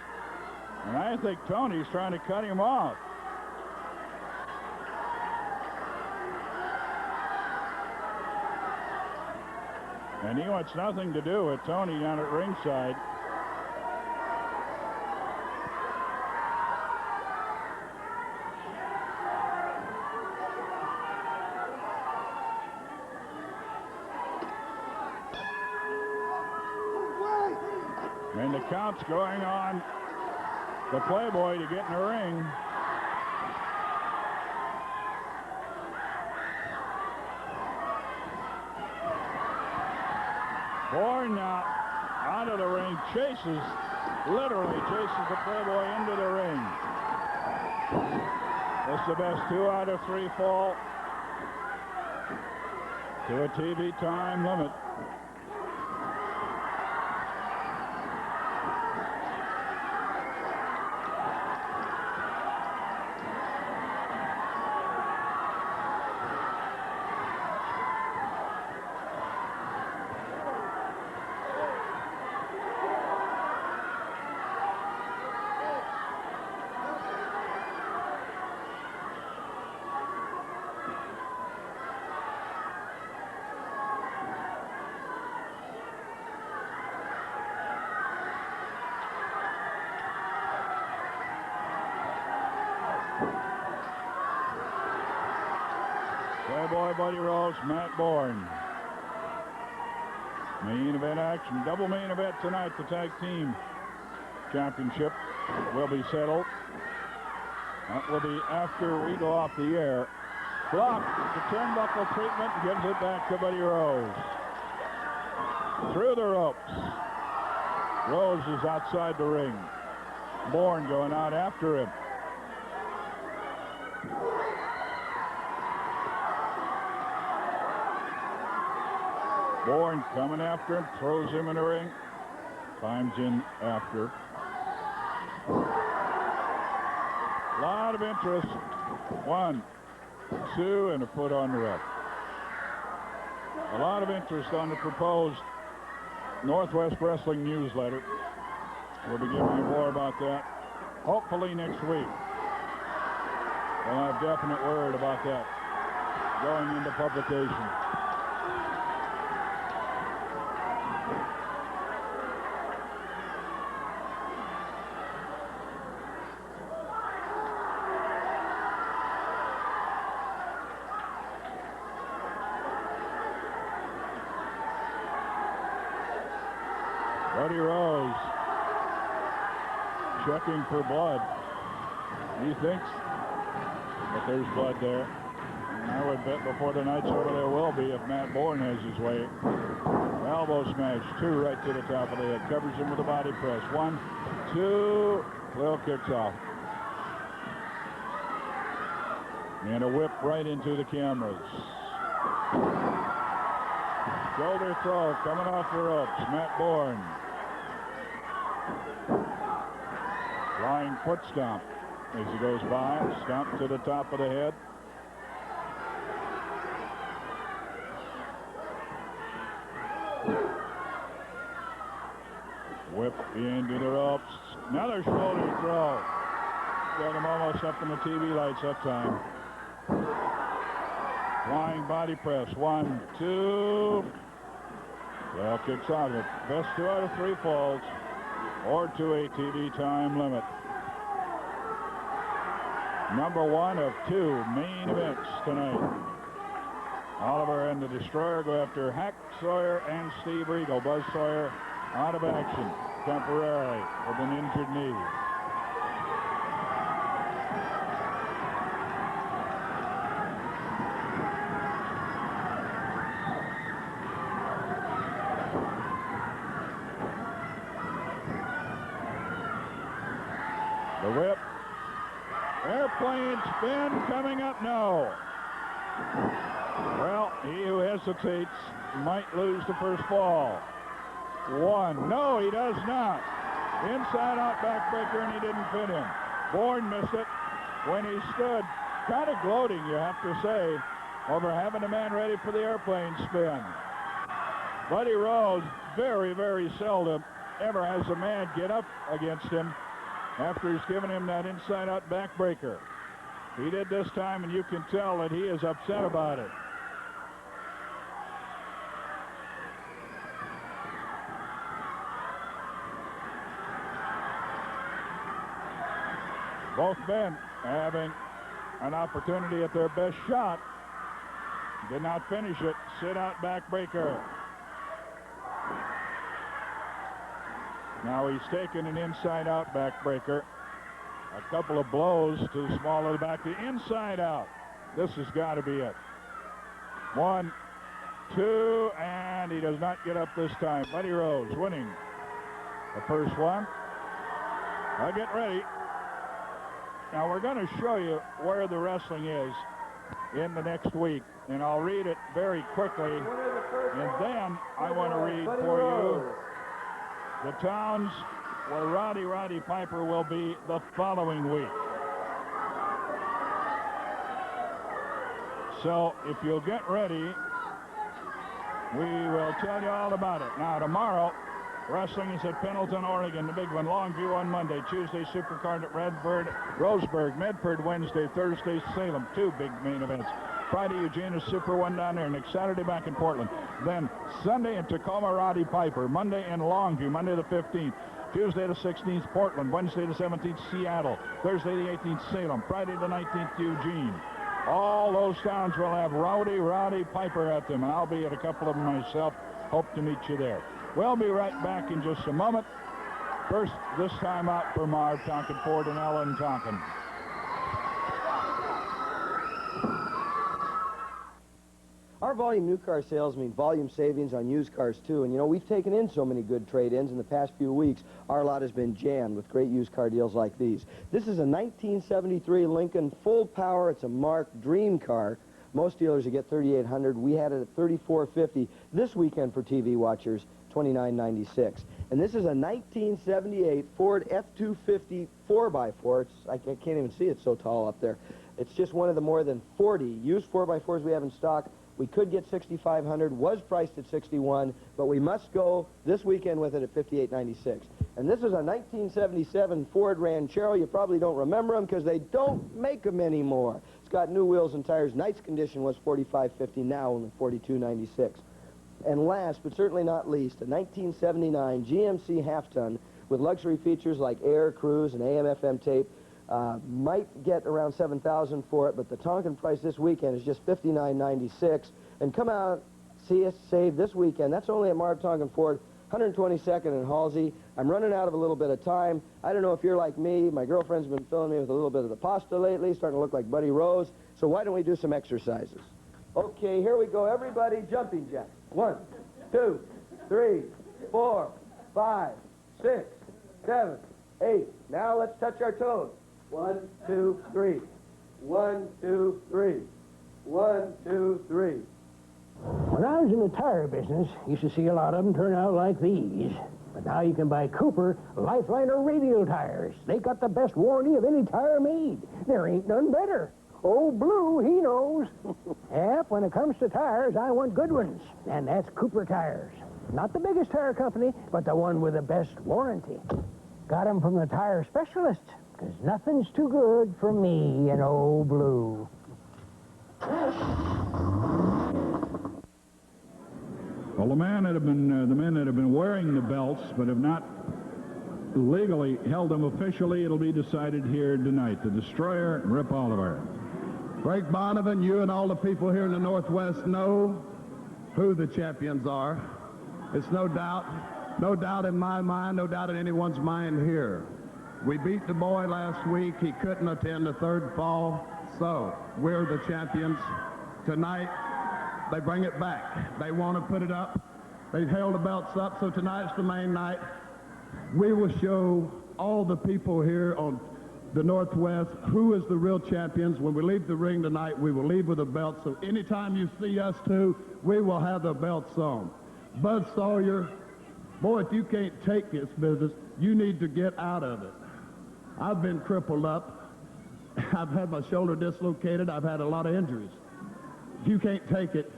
and I think Tony's trying to cut him off. And he wants nothing to do with Tony down at ringside. And the count's going on the Playboy to get in the ring. Borne now out of the ring, literally chases the Playboy into the ring. That's the best 2 out of 3 fall to a TV time limit. Playboy Buddy Rose, Matt Bourne. Main event action, double main event tonight. The tag team championship will be settled. That will be after we go off the air. Blocked the turnbuckle treatment, gives it back to Buddy Rose. Through the ropes. Rose is outside the ring. Bourne going out after him. Bourne coming after him, throws him in the ring, climbs in after. A lot of interest. 1, 2, and a foot on the ref. A lot of interest on the proposed Northwest Wrestling newsletter. We'll be giving you more about that hopefully next week. We'll have definite word about that going into publication. Buddy Rose checking for blood. He thinks that there's blood there. And I would bet before tonight's over there will be if Matt Bourne has his way. Elbow smash, 2 right to the top of the head. Covers him with a body press. 1, 2. Will kicks off. And a whip right into the cameras. Shoulder throw coming off the ropes. Matt Bourne. Flying foot stomp as he goes by. Stomp to the top of the head. Whip into the ropes. Another shoulder throw. Got him almost up in the TV lights that time. Flying body press. 1, 2. Well, kicks out of it. Best 2 out of 3 falls, or to a TV time limit. Number 1 of 2 main events tonight. Oliver and the Destroyer go after Hack Sawyer and Steve Regal. Buzz Sawyer out of action. temporarily with an injured knee. The whip. Airplane spin coming up. No. Well, he who hesitates might lose the first fall. One. No, he does not. Inside out backbreaker, and he didn't fit him. Bourne missed it when he stood. Kind of gloating, you have to say, over having a man ready for the airplane spin. Buddy Rose very, very seldom ever has a man get up against him after he's given him that inside-out backbreaker. He did this time, and you can tell that he is upset about it. Both men having an opportunity at their best shot. Did not finish it. Sit-out backbreaker. Now he's taken an inside-out backbreaker. A couple of blows to the small of the back. The inside out. This has got to be it. 1, 2, and he does not get up this time. Buddy Rose winning the first one. Now get ready. Now we're going to show you where the wrestling is in the next week, and I'll read it very quickly, and then I want to read for you the towns where Roddy Piper will be the following week. So if you'll get ready, we will tell you all about it. Now tomorrow, wrestling is at Pendleton, Oregon, the big one. Longview on Monday. Tuesday, Supercard at Redford, Roseburg, Medford Wednesday, Thursday, Salem. 2 big main events. Friday, Eugene is Super 1 down there. Next Saturday, back in Portland. Then Sunday in Tacoma, Roddy Piper. Monday in Longview, Monday the 15th. Tuesday the 16th, Portland. Wednesday the 17th, Seattle. Thursday the 18th, Salem. Friday the 19th, Eugene. All those towns will have Roddy Piper at them, and I'll be at a couple of them myself. Hope to meet you there. We'll be right back in just a moment. First, this time out for Marv Tonkin Ford and Ellen Tonkin. Our volume new car sales mean volume savings on used cars, too. And, you know, we've taken in so many good trade-ins in the past few weeks. Our lot has been jammed with great used car deals like these. This is a 1973 Lincoln full power. It's a marked dream car. Most dealers you get $3,800. We had it at $3,450 this weekend for TV watchers, $29.96. And this is a 1978 Ford F-250 4x4. I can't even see it so tall up there. It's just one of the more than 40 used 4x4s we have in stock. We could get $6,500, was priced at $61, but we must go this weekend with it at $58.96. And this is a 1977 Ford Ranchero. You probably don't remember them because they don't make them anymore. It's got new wheels and tires. Night's condition was $45.50, now only $42.96. And last, but certainly not least, a 1979 GMC half-ton with luxury features like air, cruise, and AM/FM tape. Might get around $7,000 for it, but the Tonkin price this weekend is just $59.96. And come out, see us save this weekend. That's only at Marv Tonkin Ford, 122nd and Halsey. I'm running out of a little bit of time. I don't know if you're like me. My girlfriend's been filling me with a little bit of the pasta lately, starting to look like Buddy Rose. So why don't we do some exercises? Okay, here we go. Everybody, jumping jacks. 1, 2, 3, 4, 5, 6, 7, 8. Now let's touch our toes. 1, 2, 3. 1, 2, 3. 1, 2, 3. When I was in the tire business, used to see a lot of them turn out like these. But now you can buy Cooper Lifeliner radial tires. They got the best warranty of any tire made. There ain't none better. Old Blue, he knows. Yep, when it comes to tires, I want good ones. And that's Cooper Tires. Not the biggest tire company, but the one with the best warranty. Got them from the tire specialists, because nothing's too good for me and Old Blue. Well, the men that have been wearing the belts but have not legally held them officially, it'll be decided here tonight. The Destroyer and Rip Oliver. Frank Bonovan, you and all the people here in the Northwest know who the champions are. It's no doubt No doubt in my mind, no doubt in anyone's mind here. We beat the boy last week. He couldn't attend the third fall, so we're the champions. Tonight, they bring it back. They want to put it up. They've held the belts up, so tonight's the main night. We will show all the people here on the Northwest who is the real champions. When we leave the ring tonight, we will leave with a belt, so anytime you see us two, we will have the belts on. Bud Sawyer, boy, if you can't take this business, you need to get out of it. I've been crippled up. I've had my shoulder dislocated. I've had a lot of injuries. If you can't take it,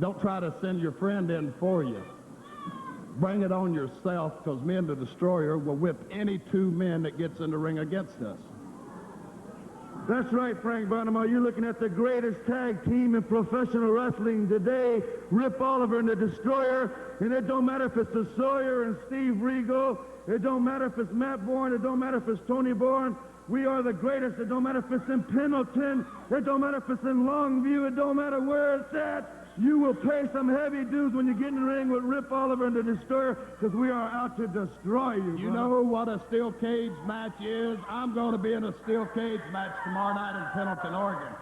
don't try to send your friend in for you. Bring it on yourself, because me and the Destroyer will whip any two men that gets in the ring against us. That's right, Frank Barnum. You're looking at the greatest tag team in professional wrestling today. Rip Oliver and the Destroyer. And it don't matter if it's the Sawyer and Steve Regal. It don't matter if it's Matt Bourne. It don't matter if it's Tony Bourne. We are the greatest. It don't matter if it's in Pendleton. It don't matter if it's in Longview. It don't matter where it's at. You will pay some heavy dues when you get in the ring with Rip Oliver and the Destroyer, because we are out to destroy you. You know what a steel cage match is? I'm going to be in a steel cage match tomorrow night in Pendleton, Oregon.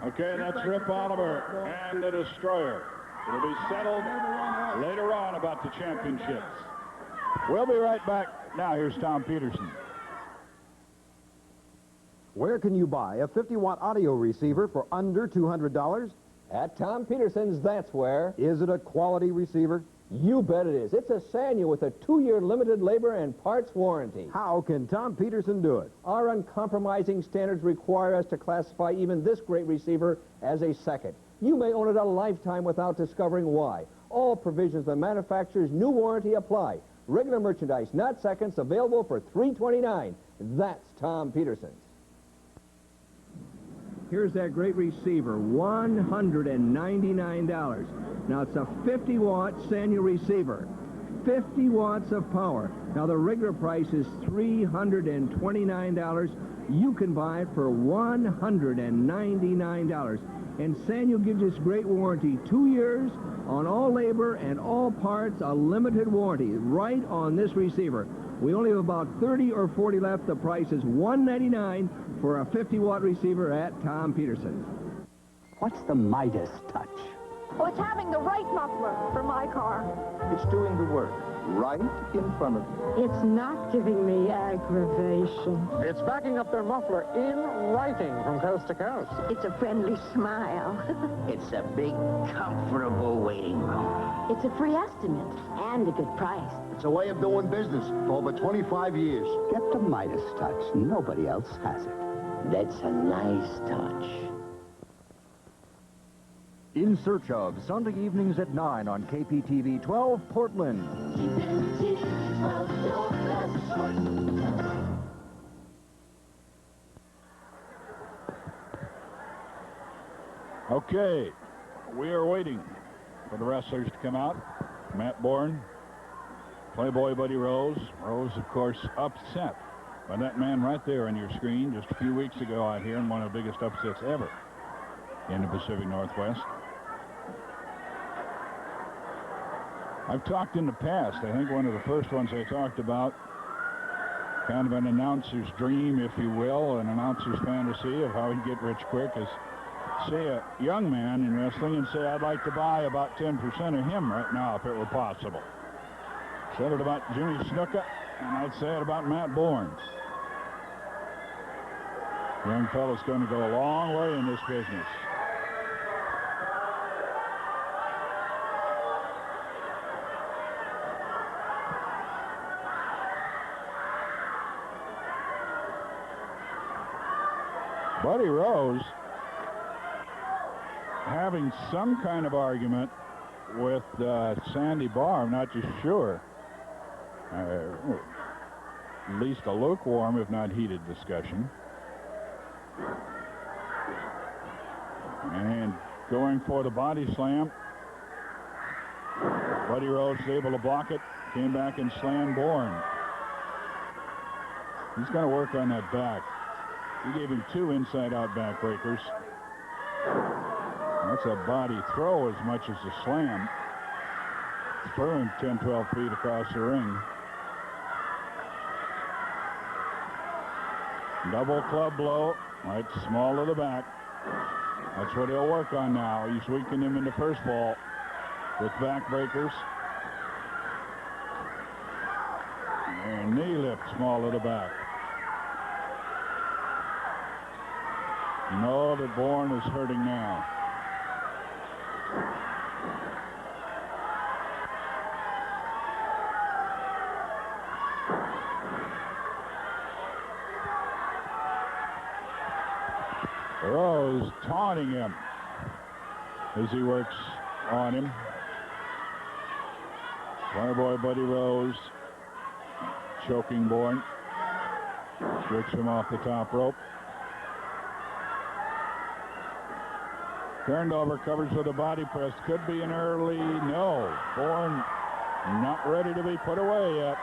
Okay, that's Rip Oliver and the Destroyer. It'll be settled later on about the championships. We'll be right back. Now, here's Tom Peterson. Where can you buy a 50-watt audio receiver for under $200? At Tom Peterson's, that's where. Is it a quality receiver? You bet it is. It's a Sanyo with a 2-year limited labor and parts warranty. How can Tom Peterson do it? Our uncompromising standards require us to classify even this great receiver as a second. You may own it a lifetime without discovering why. All provisions of the manufacturer's new warranty apply. Regular merchandise, not seconds, available for $329. That's Tom Peterson's. Here's that great receiver, $199. Now, it's a 50-watt Sanyo receiver, 50 watts of power. Now, the regular price is $329. You can buy it for $199. And Sanyo gives us great warranty, 2 years on all labor and all parts, a limited warranty right on this receiver. We only have about 30 or 40 left. The price is $199 for a 50-watt receiver at Tom Peterson. What's the Midas touch? Oh, it's having the right muffler for my car. It's doing the work right in front of you. It's not giving me aggravation. It's backing up their muffler in writing from coast to coast. It's a friendly smile. It's a big, comfortable waiting room. It's a free estimate and a good price. It's a way of doing business for over 25 years. Get the Midas touch. Nobody else has it. That's a nice touch. In Search Of, Sunday evenings at 9 on KPTV 12, Portland. Okay, we are waiting for the wrestlers to come out. Matt Bourne, Playboy Buddy Rose. Rose, of course, upset by that man right there on your screen just a few weeks ago out here in one of the biggest upsets ever in the Pacific Northwest. I've talked in the past, I think one of the first ones I talked about, kind of an announcer's dream, if you will, an announcer's fantasy of how he'd get rich quick, is say a young man in wrestling and say, I'd like to buy about 10% of him right now if it were possible. Said it about Jimmy Snuka, and I'd say it about Matt Bourne. Young fella's going to go a long way in this business. Buddy Rose having some kind of argument with Sandy Barr, I'm not just sure. At least a lukewarm, if not heated, discussion. And going for the body slam. Buddy Rose is able to block it. Came back and slammed Bourne. He's going to work on that back. He gave him 2 inside-out backbreakers. That's a body throw as much as a slam. Bourne 10, 12 feet across the ring. Double club blow, right small of the back. That's what he'll work on now. He's weakened him in the first ball with backbreakers. And knee lift, small of the back. You know that Bourne is hurting now. Rose taunting him as he works on him. Fireboy Buddy Rose choking Bourne. Jerks him off the top rope. Turned over, covers with a body press. Could be an early no. Bourne not ready to be put away yet.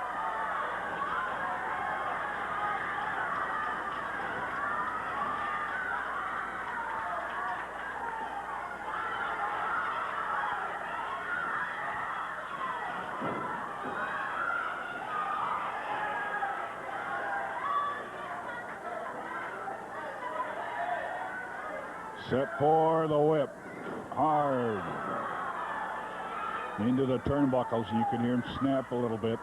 Set for the whip. Hard. Into the turnbuckles. You can hear him snap a little bit.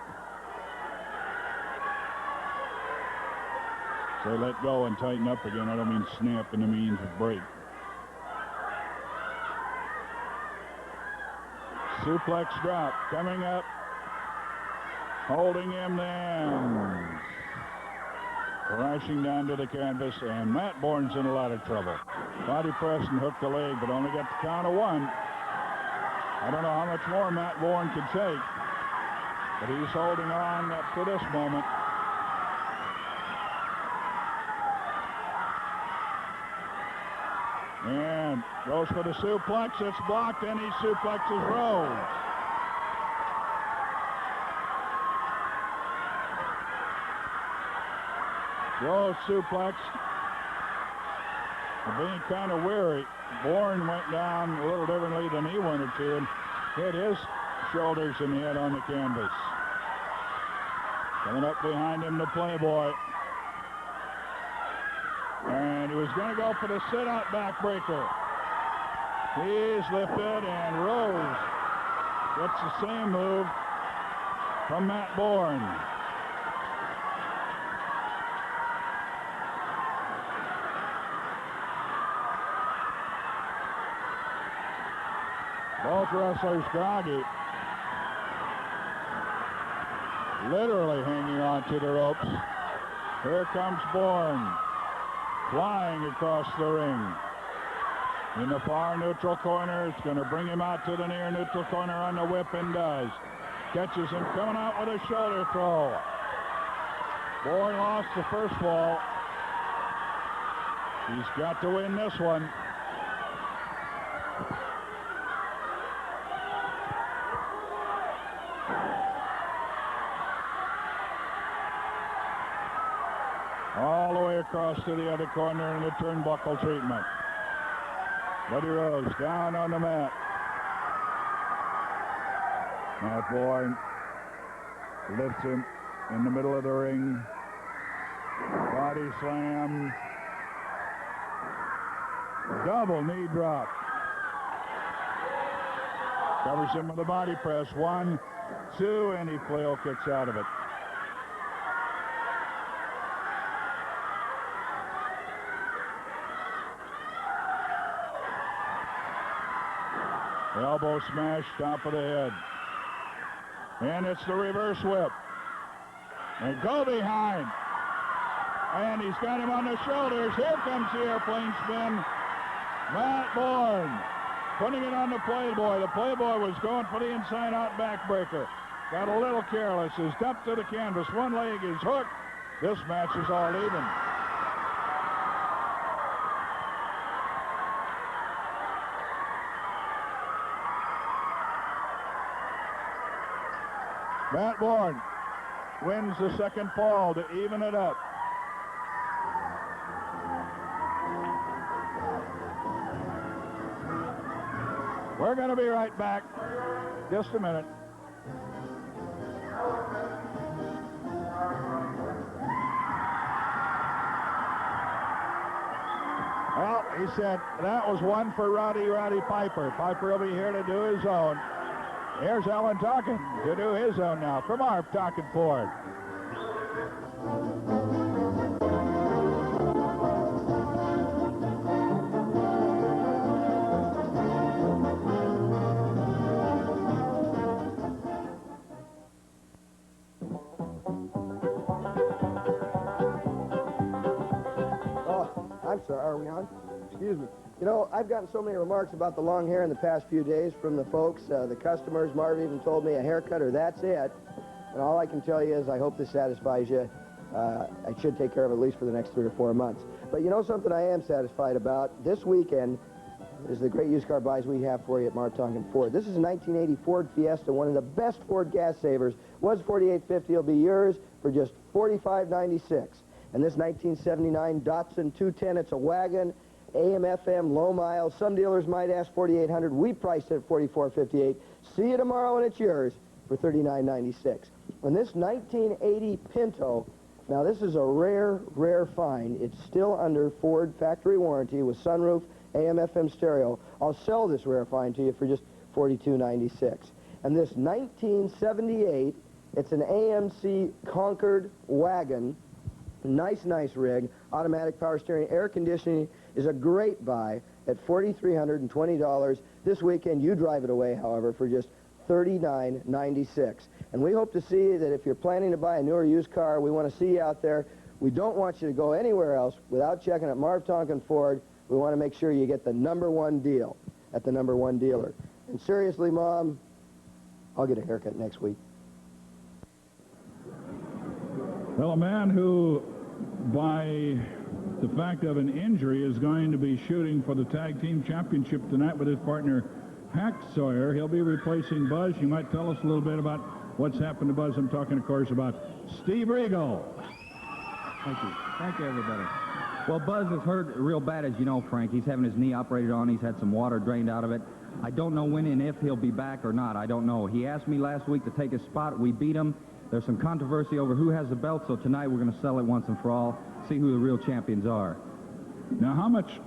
Say let go and tighten up again. I don't mean snap in the means of break. Suplex drop coming up. Holding him then. Crashing down to the canvas, and Matt Bourne's in a lot of trouble. Body press and hook the leg, but only got the count of one. I don't know how much more Matt Bourne can take, but he's holding on up to this moment. And goes for the suplex. It's blocked, and he suplexes Rose. Rose suplex. Being kind of weary, Bourne went down a little differently than he wanted to and hit his shoulders and head on the canvas. Coming up behind him, the Playboy. And he was going to go for the sit-out backbreaker. He's lifted, and Rose gets the same move from Matt Bourne. Both wrestlers groggy. Literally hanging on to the ropes. Here comes Bourne. Flying across the ring. In the far neutral corner. It's going to bring him out to the near neutral corner on the whip, and does. Catches him coming out with a shoulder throw. Bourne lost the first fall. He's got to win this one. All the way across to the other corner in the turnbuckle treatment. Buddy Rose down on the mat. Matt Bourne lifts him in the middle of the ring. Body slam. Double knee drop. Covers him with a body press. 1, 2, and he flail kicks out of it. Elbow smash, top of the head. And it's the reverse whip. And go behind. And he's got him on the shoulders. Here comes the airplane spin. Matt Bourne putting it on the Playboy. The Playboy was going for the inside-out backbreaker. Got a little careless. Is dumped to the canvas. One leg is hooked. This match is all even. Matt Bourne wins the second fall to even it up. We're going to be right back. Just a minute. He said that was one for Roddy Piper. Piper will be here to do his own. Here's Alan Tonkin to do his own now from our Tonkin Ford. I'm sorry, are we on? Excuse me. You know, I've gotten so many remarks about the long hair in the past few days from the folks, the customers. Marv even told me a haircut or that's it. And all I can tell you is I hope this satisfies you. I should take care of it at least for the next 3 or 4 months. But you know something I am satisfied about? This weekend is the great used car buys we have for you at Marv Tonkin Ford. This is a 1980 Ford Fiesta, one of the best Ford gas savers. Was $48.50, will be yours for just $45.96. And this 1979 Datsun 210, it's a wagon, AM, FM, low miles. Some dealers might ask $4,800. We priced it at $44.58. See you tomorrow and it's yours for $39.96. And this 1980 Pinto, now this is a rare, rare find. It's still under Ford factory warranty with sunroof, AM, FM stereo. I'll sell this rare find to you for just $42.96. And this 1978, it's an AMC Concord wagon. Nice rig, automatic power steering, air conditioning is a great buy at $4,320. This weekend, you drive it away, however, for just $39.96. And we hope to see that if you're planning to buy a newer used car, we want to see you out there. We don't want you to go anywhere else without checking at Marv Tonkin Ford. We want to make sure you get the #1 deal at the #1 dealer. And seriously, Mom, I'll get a haircut next week. Well, a man who, by the fact of an injury, is going to be shooting for the tag team championship tonight with his partner, Hack Sawyer. He'll be replacing Buzz. You might tell us a little bit about what's happened to Buzz. I'm talking, of course, about Steve Regal. Thank you. Thank you, everybody. Well, Buzz is hurt real bad, as you know, Frank. He's having his knee operated on. He's had some water drained out of it. I don't know when and if he'll be back or not. I don't know. He asked me last week to take his spot. We beat him. There's some controversy over who has the belt, so tonight we're going to settle it once and for all, see who the real champions are. Now, how much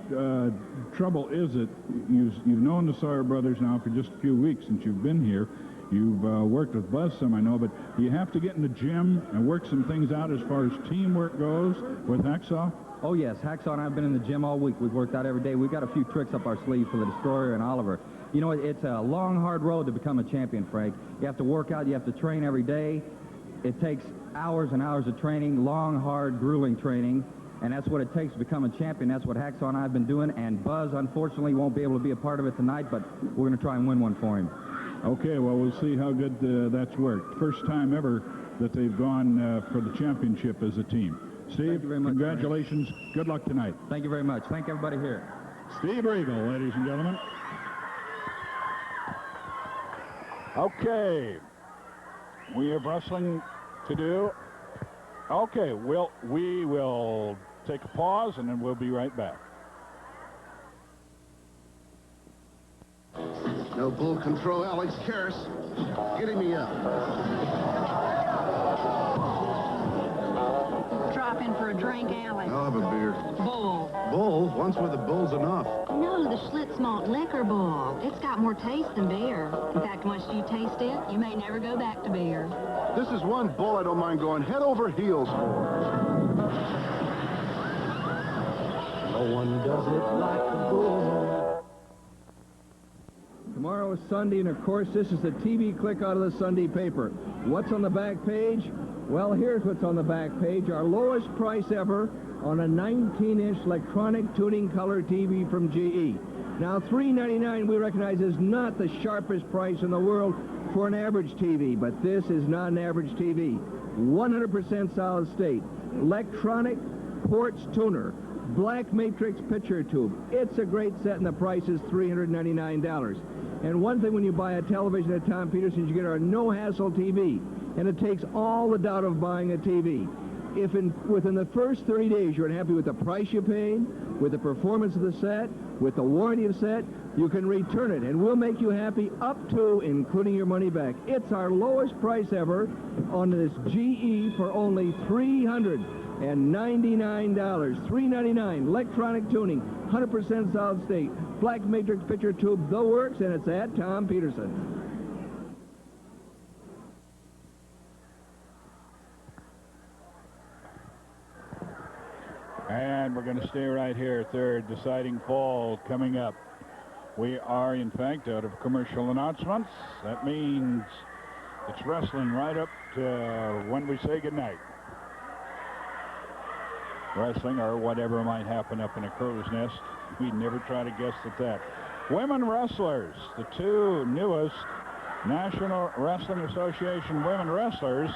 trouble is it? You've known the Sawyer brothers now for just a few weeks since you've been here. You've worked with Buzz some, I know, but do you have to get in the gym and work some things out as far as teamwork goes with Hacksaw? Oh, yes. Hacksaw and I have been in the gym all week. We've worked out every day. We've got a few tricks up our sleeve for the Destroyer and Oliver. You know, it's a long, hard road to become a champion, Frank. You have to work out. You have to train every day. It takes hours and hours of training, long, hard, grueling training, and that's what it takes to become a champion. That's what Hacksaw and I have been doing, and Buzz, unfortunately, won't be able to be a part of it tonight, but we're going to try and win one for him. Okay, well, we'll see how good that's worked. First time ever that they've gone for the championship as a team. Steve, thank you very much, congratulations. Frank. Good luck tonight. Thank you very much. Thank everybody here. Steve Regal, ladies and gentlemen. Okay. We have wrestling to do. Okay, we will take a pause and then we'll be right back. No bull control, Alex Karras. Getting me up. Drop in for a drink, Alex. I'll have a beer. Bull. Bull? Once with a bull's enough. No, the Schlitz Malt Liquor Bull. It's got more taste than beer. In fact, once you taste it, you may never go back to beer. This is one bull I don't mind going head over heels. No one does it like a bull. Tomorrow is Sunday, and of course, this is the TV click out of the Sunday paper. What's on the back page? Well, here's what's on the back page. Our lowest price ever on a 19-inch electronic tuning color TV from GE. Now, $3.99 we recognize is not the sharpest price in the world for an average TV, but this is not an average TV. 100% solid state. Electronic quartz tuner. Black matrix picture tube. It's a great set, and the price is $399. And one thing when you buy a television at Tom Peterson's, you get our no-hassle TV. And it takes all the doubt of buying a TV. If within the first 30 days you're unhappy with the price you paid, with the performance of the set, with the warranty of the set, you can return it, and we'll make you happy up to, including your money back. It's our lowest price ever on this GE for only $399. and $99. $3.99. Electronic tuning, 100% solid state. Black matrix picture tube, the works, and it's at Tom Peterson. And we're going to stay right here. Third deciding fall coming up. We are, in fact, out of commercial announcements. That means it's wrestling right up to when we say goodnight. Wrestling or whatever might happen up in a crow's nest. We never try to guess at that. Women wrestlers, the two newest National Wrestling Association women wrestlers,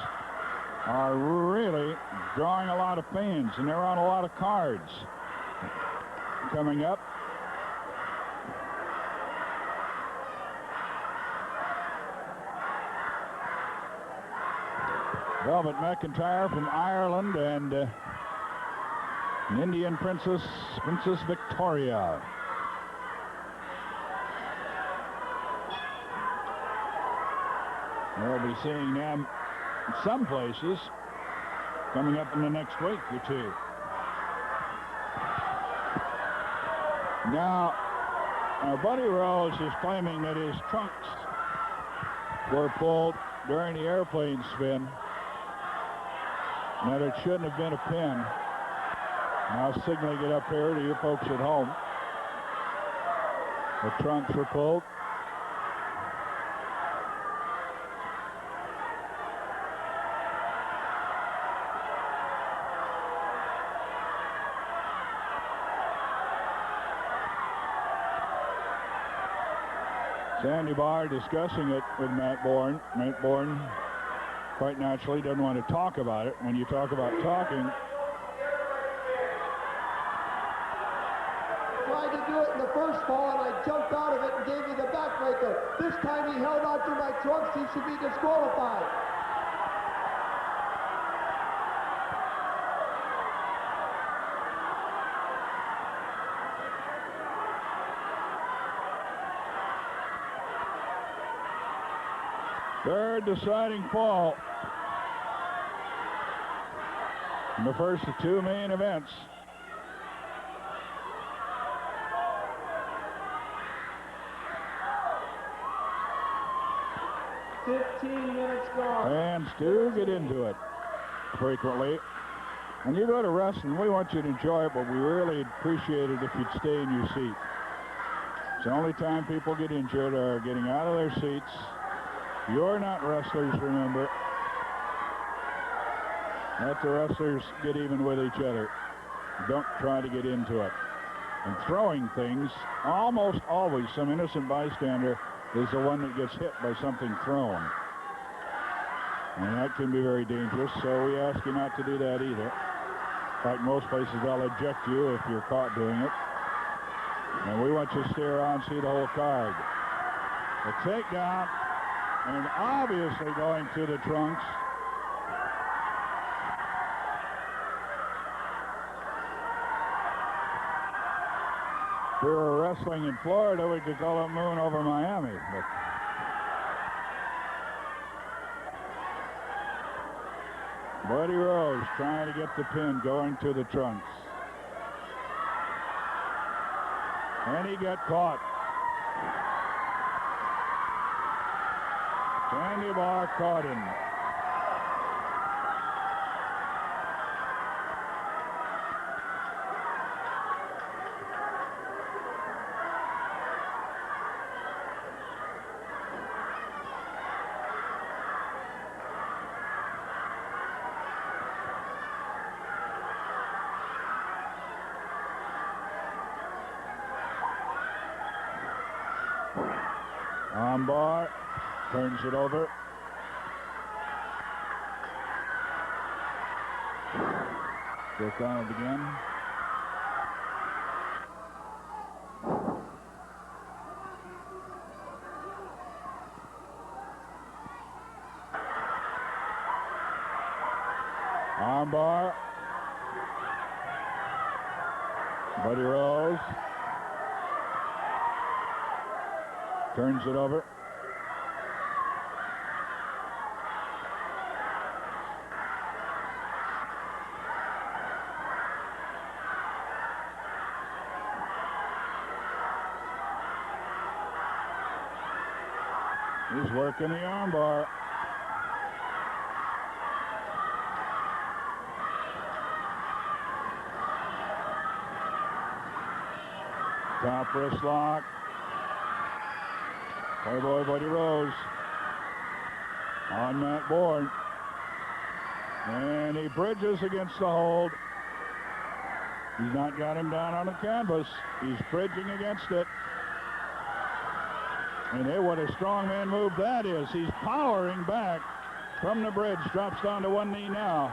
are really drawing a lot of fans, and they're on a lot of cards. Coming up, Velvet McIntyre from Ireland and an Indian princess, Princess Victoria. We'll be seeing them in some places coming up in the next week or two. Now, Buddy Rose is claiming that his trunks were pulled during the airplane spin, and that it shouldn't have been a pin. Now signaling it up here to you folks at home. The trunks were pulled. Sandy Barr discussing it with Matt Bourne. Matt Bourne, quite naturally, doesn't want to talk about it. When you talk about talking, Tried to do it in the first fall, and I jumped out of it and gave you the backbreaker. This time he held on to my trunks. He should be disqualified. third deciding fall in the first of two main events. Fans do get into it frequently. When you go to wrestling, we want you to enjoy it, but we really appreciate it if you'd stay in your seat. It's the only time people get injured are getting out of their seats. You're not wrestlers, remember. Let the wrestlers get even with each other. Don't try to get into it. And throwing things, almost always some innocent bystander is the one that gets hit by something thrown. And that can be very dangerous, so we ask you not to do that either. In fact, most places they'll eject you if you're caught doing it. And we want you to stay around and see the whole card. The takedown, and obviously going to the trunks. If we were wrestling in Florida, we could call it moon over Miami. But Buddy Rose trying to get the pin, going to the trunks. And he got caught. Sandy Barr caught him. Barr turns it over. Work on it again. Armbar. Buddy Rose turns it over. He's working the armbar. Top wrist lock. Playboy Buddy Rose on Matt Bourne. And he bridges against the hold. He's not got him down on the canvas. He's bridging against it. And hey, what a strongman move that is. He's powering back from the bridge. Drops down to one knee now.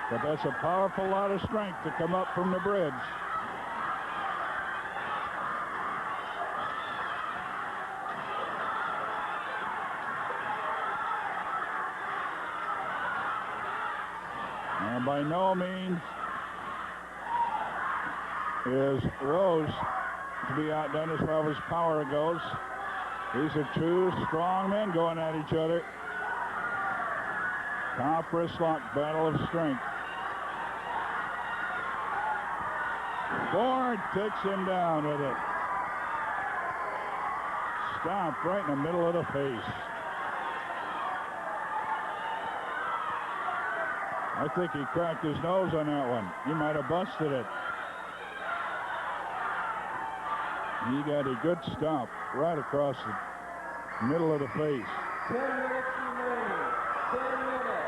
But that's a powerful lot of strength to come up from the bridge. And by no means is Rose to be outdone as far as power goes. These are two strong men going at each other. Top wrist lock, battle of strength. Bourne takes him down with it. Stomped right in the middle of the face. I think he cracked his nose on that one. He might have busted it. He got a good stomp right across the middle of the face. 10 minutes remaining. 10 minutes.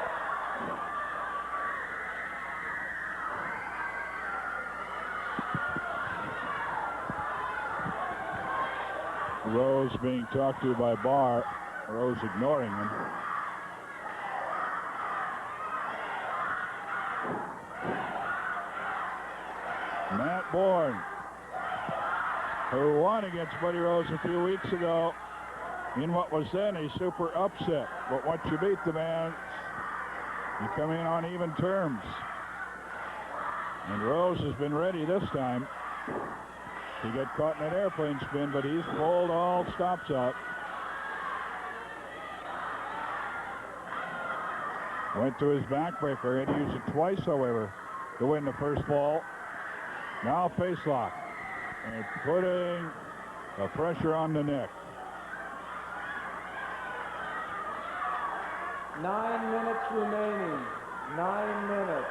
Rose being talked to by Barr. Rose ignoring him. Matt Bourne, who won against Buddy Rose a few weeks ago in what was then a super upset. But once you beat the man, you come in on even terms. And Rose has been ready this time. He got caught in that airplane spin, but he's pulled all stops out. Went to his backbreaker. Had to use it twice, however, to win the first fall. Now face lock. And putting the pressure on the neck. 9 minutes remaining. 9 minutes.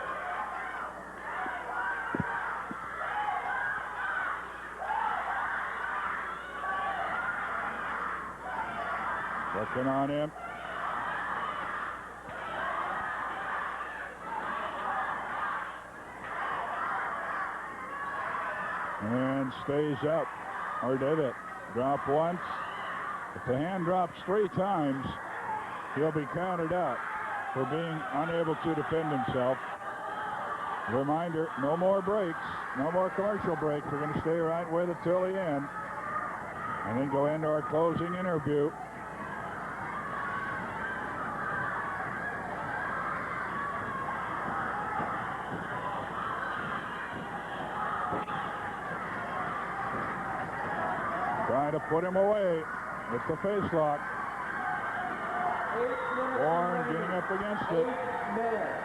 Working on him. And stays up, or did it? Drop once. If the hand drops 3 times, he'll be counted out for being unable to defend himself. Reminder, no more breaks, no more commercial breaks. We're going to stay right with it till the end. And then go into our closing interview. Trying to put him away with the face lock. Bourne getting up against it. 8 minutes.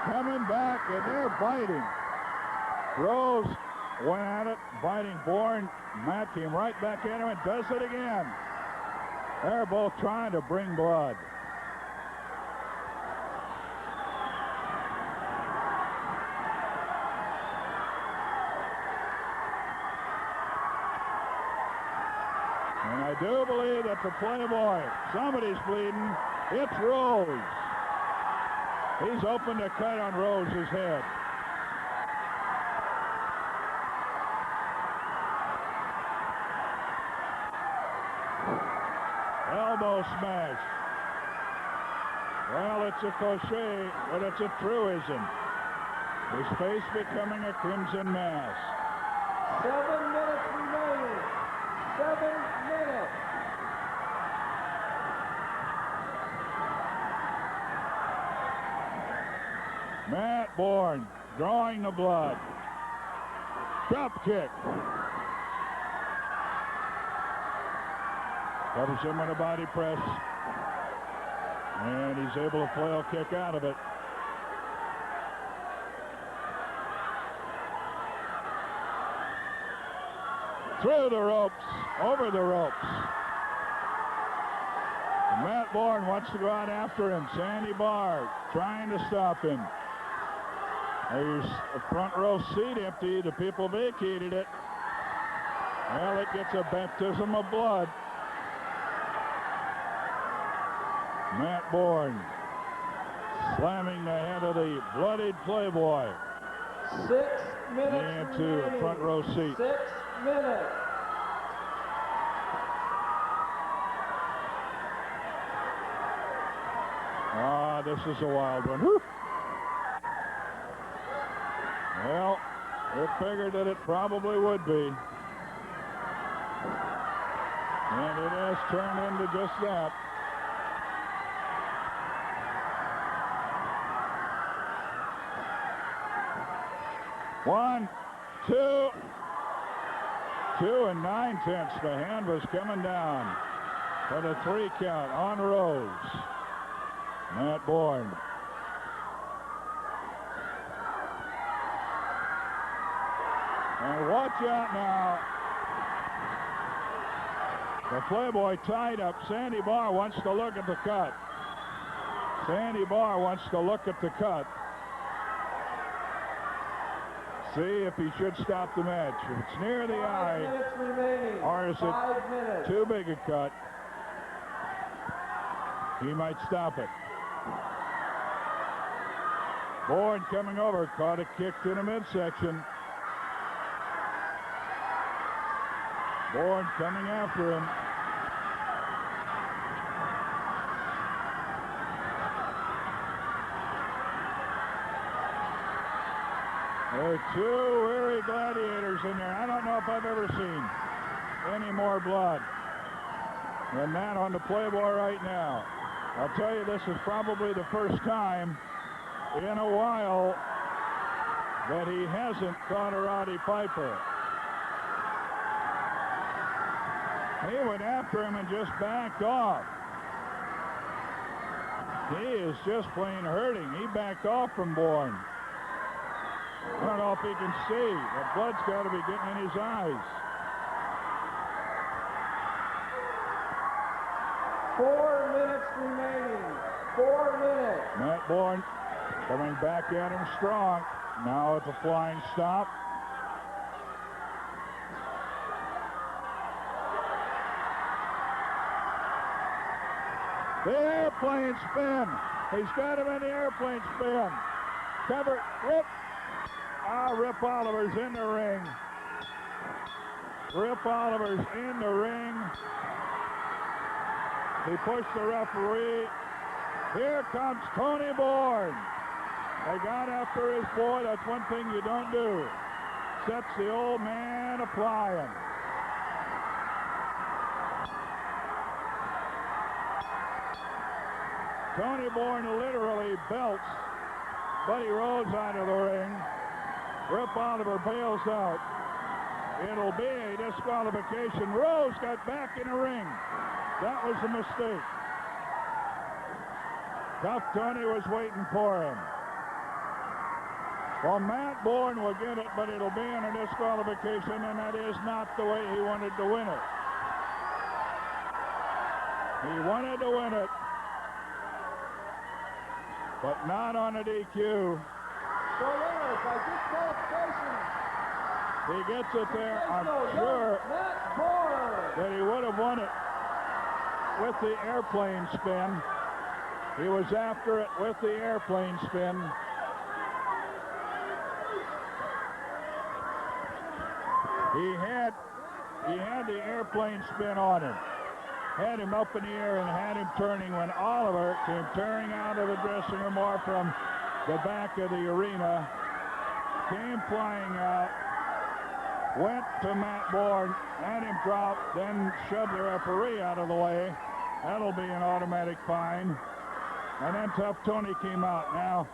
Coming back, and they're biting. Rose went at it, biting Bourne. Matt came right back at him and does it again. They're both trying to bring blood. And I do believe that the Playboy, somebody's bleeding. It's Rose. He's opened a cut on Rose's head. Elbow smash. Well, it's a cliche, but it's a truism. His face becoming a crimson mass. 7 minutes remaining. 7 minutes. Matt Bourne drawing the blood. Drop kick. Covers him with a body press. And he's able to flail kick out of it. through the ropes, over the ropes. And Matt Bourne wants to go out after him. Sandy Barr trying to stop him. There's a front row seat empty. The people vacated it. Well, it gets a baptism of blood. Matt Bourne slamming the head of the bloodied Playboy 6 minutes into the remaining. front row seat. 6 minutes. Ah, this is a wild one. Whew. Well, it figured that it probably would be. And it has turned into just that. One, two, 2 9/10. The hand was coming down for the 3 count on Rose. Matt Bourne. And watch out now. The Playboy tied up. Sandy Barr wants to look at the cut. Sandy Barr wants to look at the cut. See if he should stop the match. If it's near the 5 eye, minutes remaining. or is 5 minutes. it too big a cut, he might stop it. Bourne coming over, caught a kick to the midsection. Bourne coming after him. There are 2 weary gladiators in there. I don't know if I've ever seen any more blood than that on the Playboy right now. I'll tell you, this is probably the first time in a while that he hasn't caught a Roddy Piper. He went after him and just backed off. He is just plain hurting. He backed off from Bourne. I don't know if he can see. The blood's got to be getting in his eyes. 4 minutes remaining. 4 minutes. Matt Bourne coming back at him strong. Now at the flying stop. The airplane spin. He's got him in the airplane spin. Cover, Rip. Rip Oliver's in the ring. Rip Oliver's in the ring. He pushed the referee. Here comes Tony Bourne. They got after his boy. That's one thing you don't do. Sets the old man a-flying. Tony Bourne literally belts Buddy Rose out of the ring. Rip Oliver bails out. It'll be a disqualification. Rose got back in the ring. That was a mistake. Tough Tony was waiting for him. Well, Matt Bourne will get it, but it'll be in a disqualification, and that is not the way he wanted to win it. He wanted to win it, but not on a DQ. So winners by disqualification. He gets it there. I'm sure Matt Bourne. that he would have won it with the airplane spin. He was after it with the airplane spin. He had the airplane spin on him. Had him up in the air and had him turning when Oliver came tearing out of the dressing room or from the back of the arena, came flying out, went to Matt Bourne, had him drop, then shoved the referee out of the way. That'll be an automatic fine. And then Tough Tony came out. Now,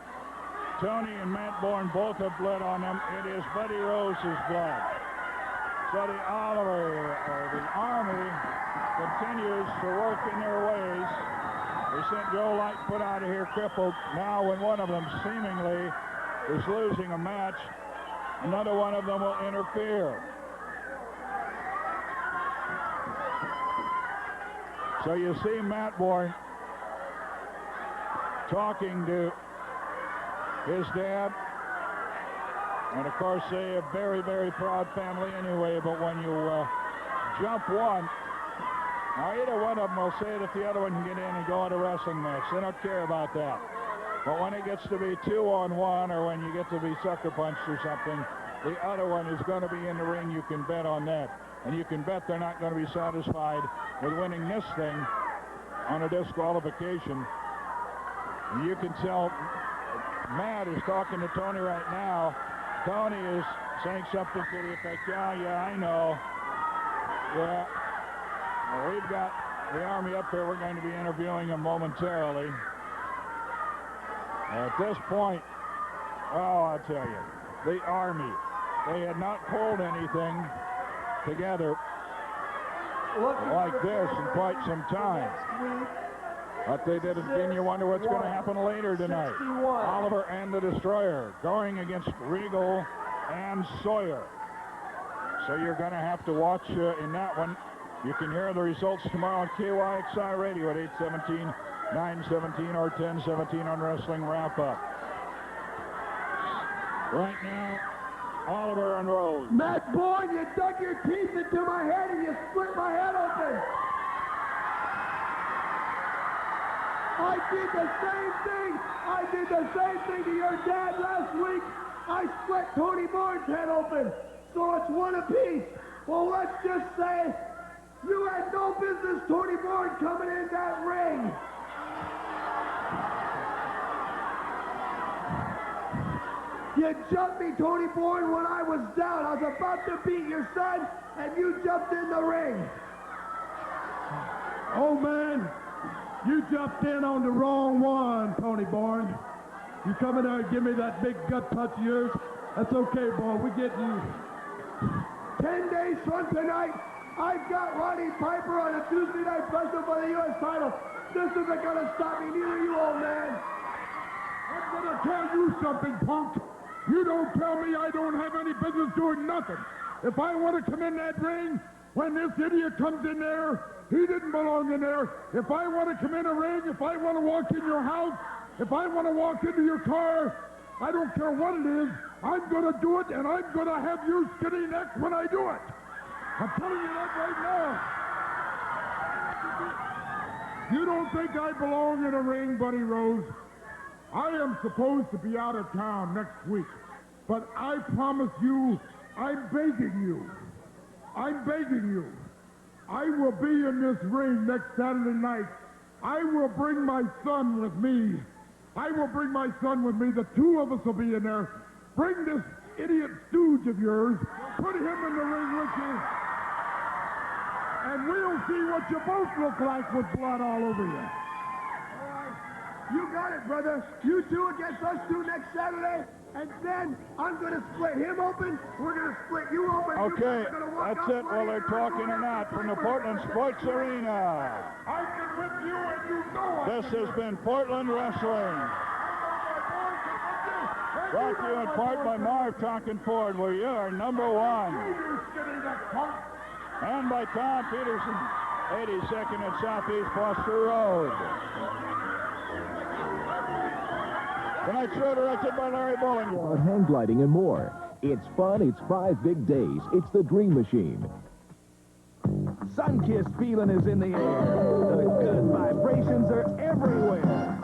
Tony and Matt Bourne both have blood on them. It is Buddy Rose's blood. So the Army continues to work in their ways. They sent Joe Lightfoot out of here crippled. Now when one of them seemingly is losing a match, another one of them will interfere. So you see Matt Bourne talking to his dad. And, of course, they're a very, very proud family anyway, but when you jump one, now either one of them will say that the other one can get in and go on a wrestling match. They don't care about that. But when it gets to be 2-on-1 or when you get to be sucker punched or something, the other one is going to be in the ring. You can bet on that. And you can bet they're not going to be satisfied with winning this thing on a disqualification. And you can tell Matt is talking to Tony right now. Tony is saying something to the effect, yeah, I know. Yeah. Well, we've got the Army up here. We're going to be interviewing him momentarily. At this point, oh, I'll tell you, the Army, they had not pulled anything together like this in quite some time. But they did it again. You wonder what's going to happen later tonight. Oliver and the Destroyer going against Regal and Sawyer. So you're going to have to watch in that one. You can hear the results tomorrow on KYXI Radio at 8:17, 9:17, or 10:17 on Wrestling Wrap-Up. Right now, Oliver and Rose. Matt Bourne, you dug your teeth into my head and you split my head open. I did the same thing. I did the same thing to your dad last week. I split Tony Bourne's head open. So it's one apiece. Well, let's just say you had no business, Tony Bourne, coming in that ring. You jumped me, Tony Bourne, when I was down. I was about to beat your son, and you jumped in the ring. Oh, man, you jumped in on the wrong one, Tony Bourne. You come in there and give me that big gut punch of yours. That's okay, boy. We get you. 10 days from tonight, I've got Roddy Piper on a Tuesday night special for the U.S. title. This isn't going to stop me, neither you, old man. I'm going to tell you something, punk. You don't tell me I don't have any business doing nothing. If I want to come in that ring, when this idiot comes in there, he didn't belong in there. If I want to come in a ring, if I want to walk in your house, if I want to walk into your car, I don't care what it is, I'm going to do it, and I'm going to have you skinny neck when I do it. I'm telling you that right now. You don't think I belong in a ring, Buddy Rose? I am supposed to be out of town next week, but I promise you, I'm begging you. I'm begging you. I will be in this ring next Saturday night. I will bring my son with me. I will bring my son with me. The two of us will be in there. Bring this idiot stooge of yours. Put him in the ring with you. And we'll see what you both look like with blood all over you. You got it, brother. You two against us two next Saturday, and then I'm going to split him open. We're going to split you open. Okay, that's it. Well, they're talking or not from the Portland Sports Arena. I can whip you, and you know This has been Portland Wrestling. Brought to you in part by Marv Tonkin Ford, where you are number one. And by Tom Peterson, 82nd and Southeast Foster Road. Tonight's show directed by Larry Bollinger. Hang gliding and more. It's fun, it's 5 big days. It's the Dream Machine. Sun-kissed feeling is in the air. The good vibrations are everywhere.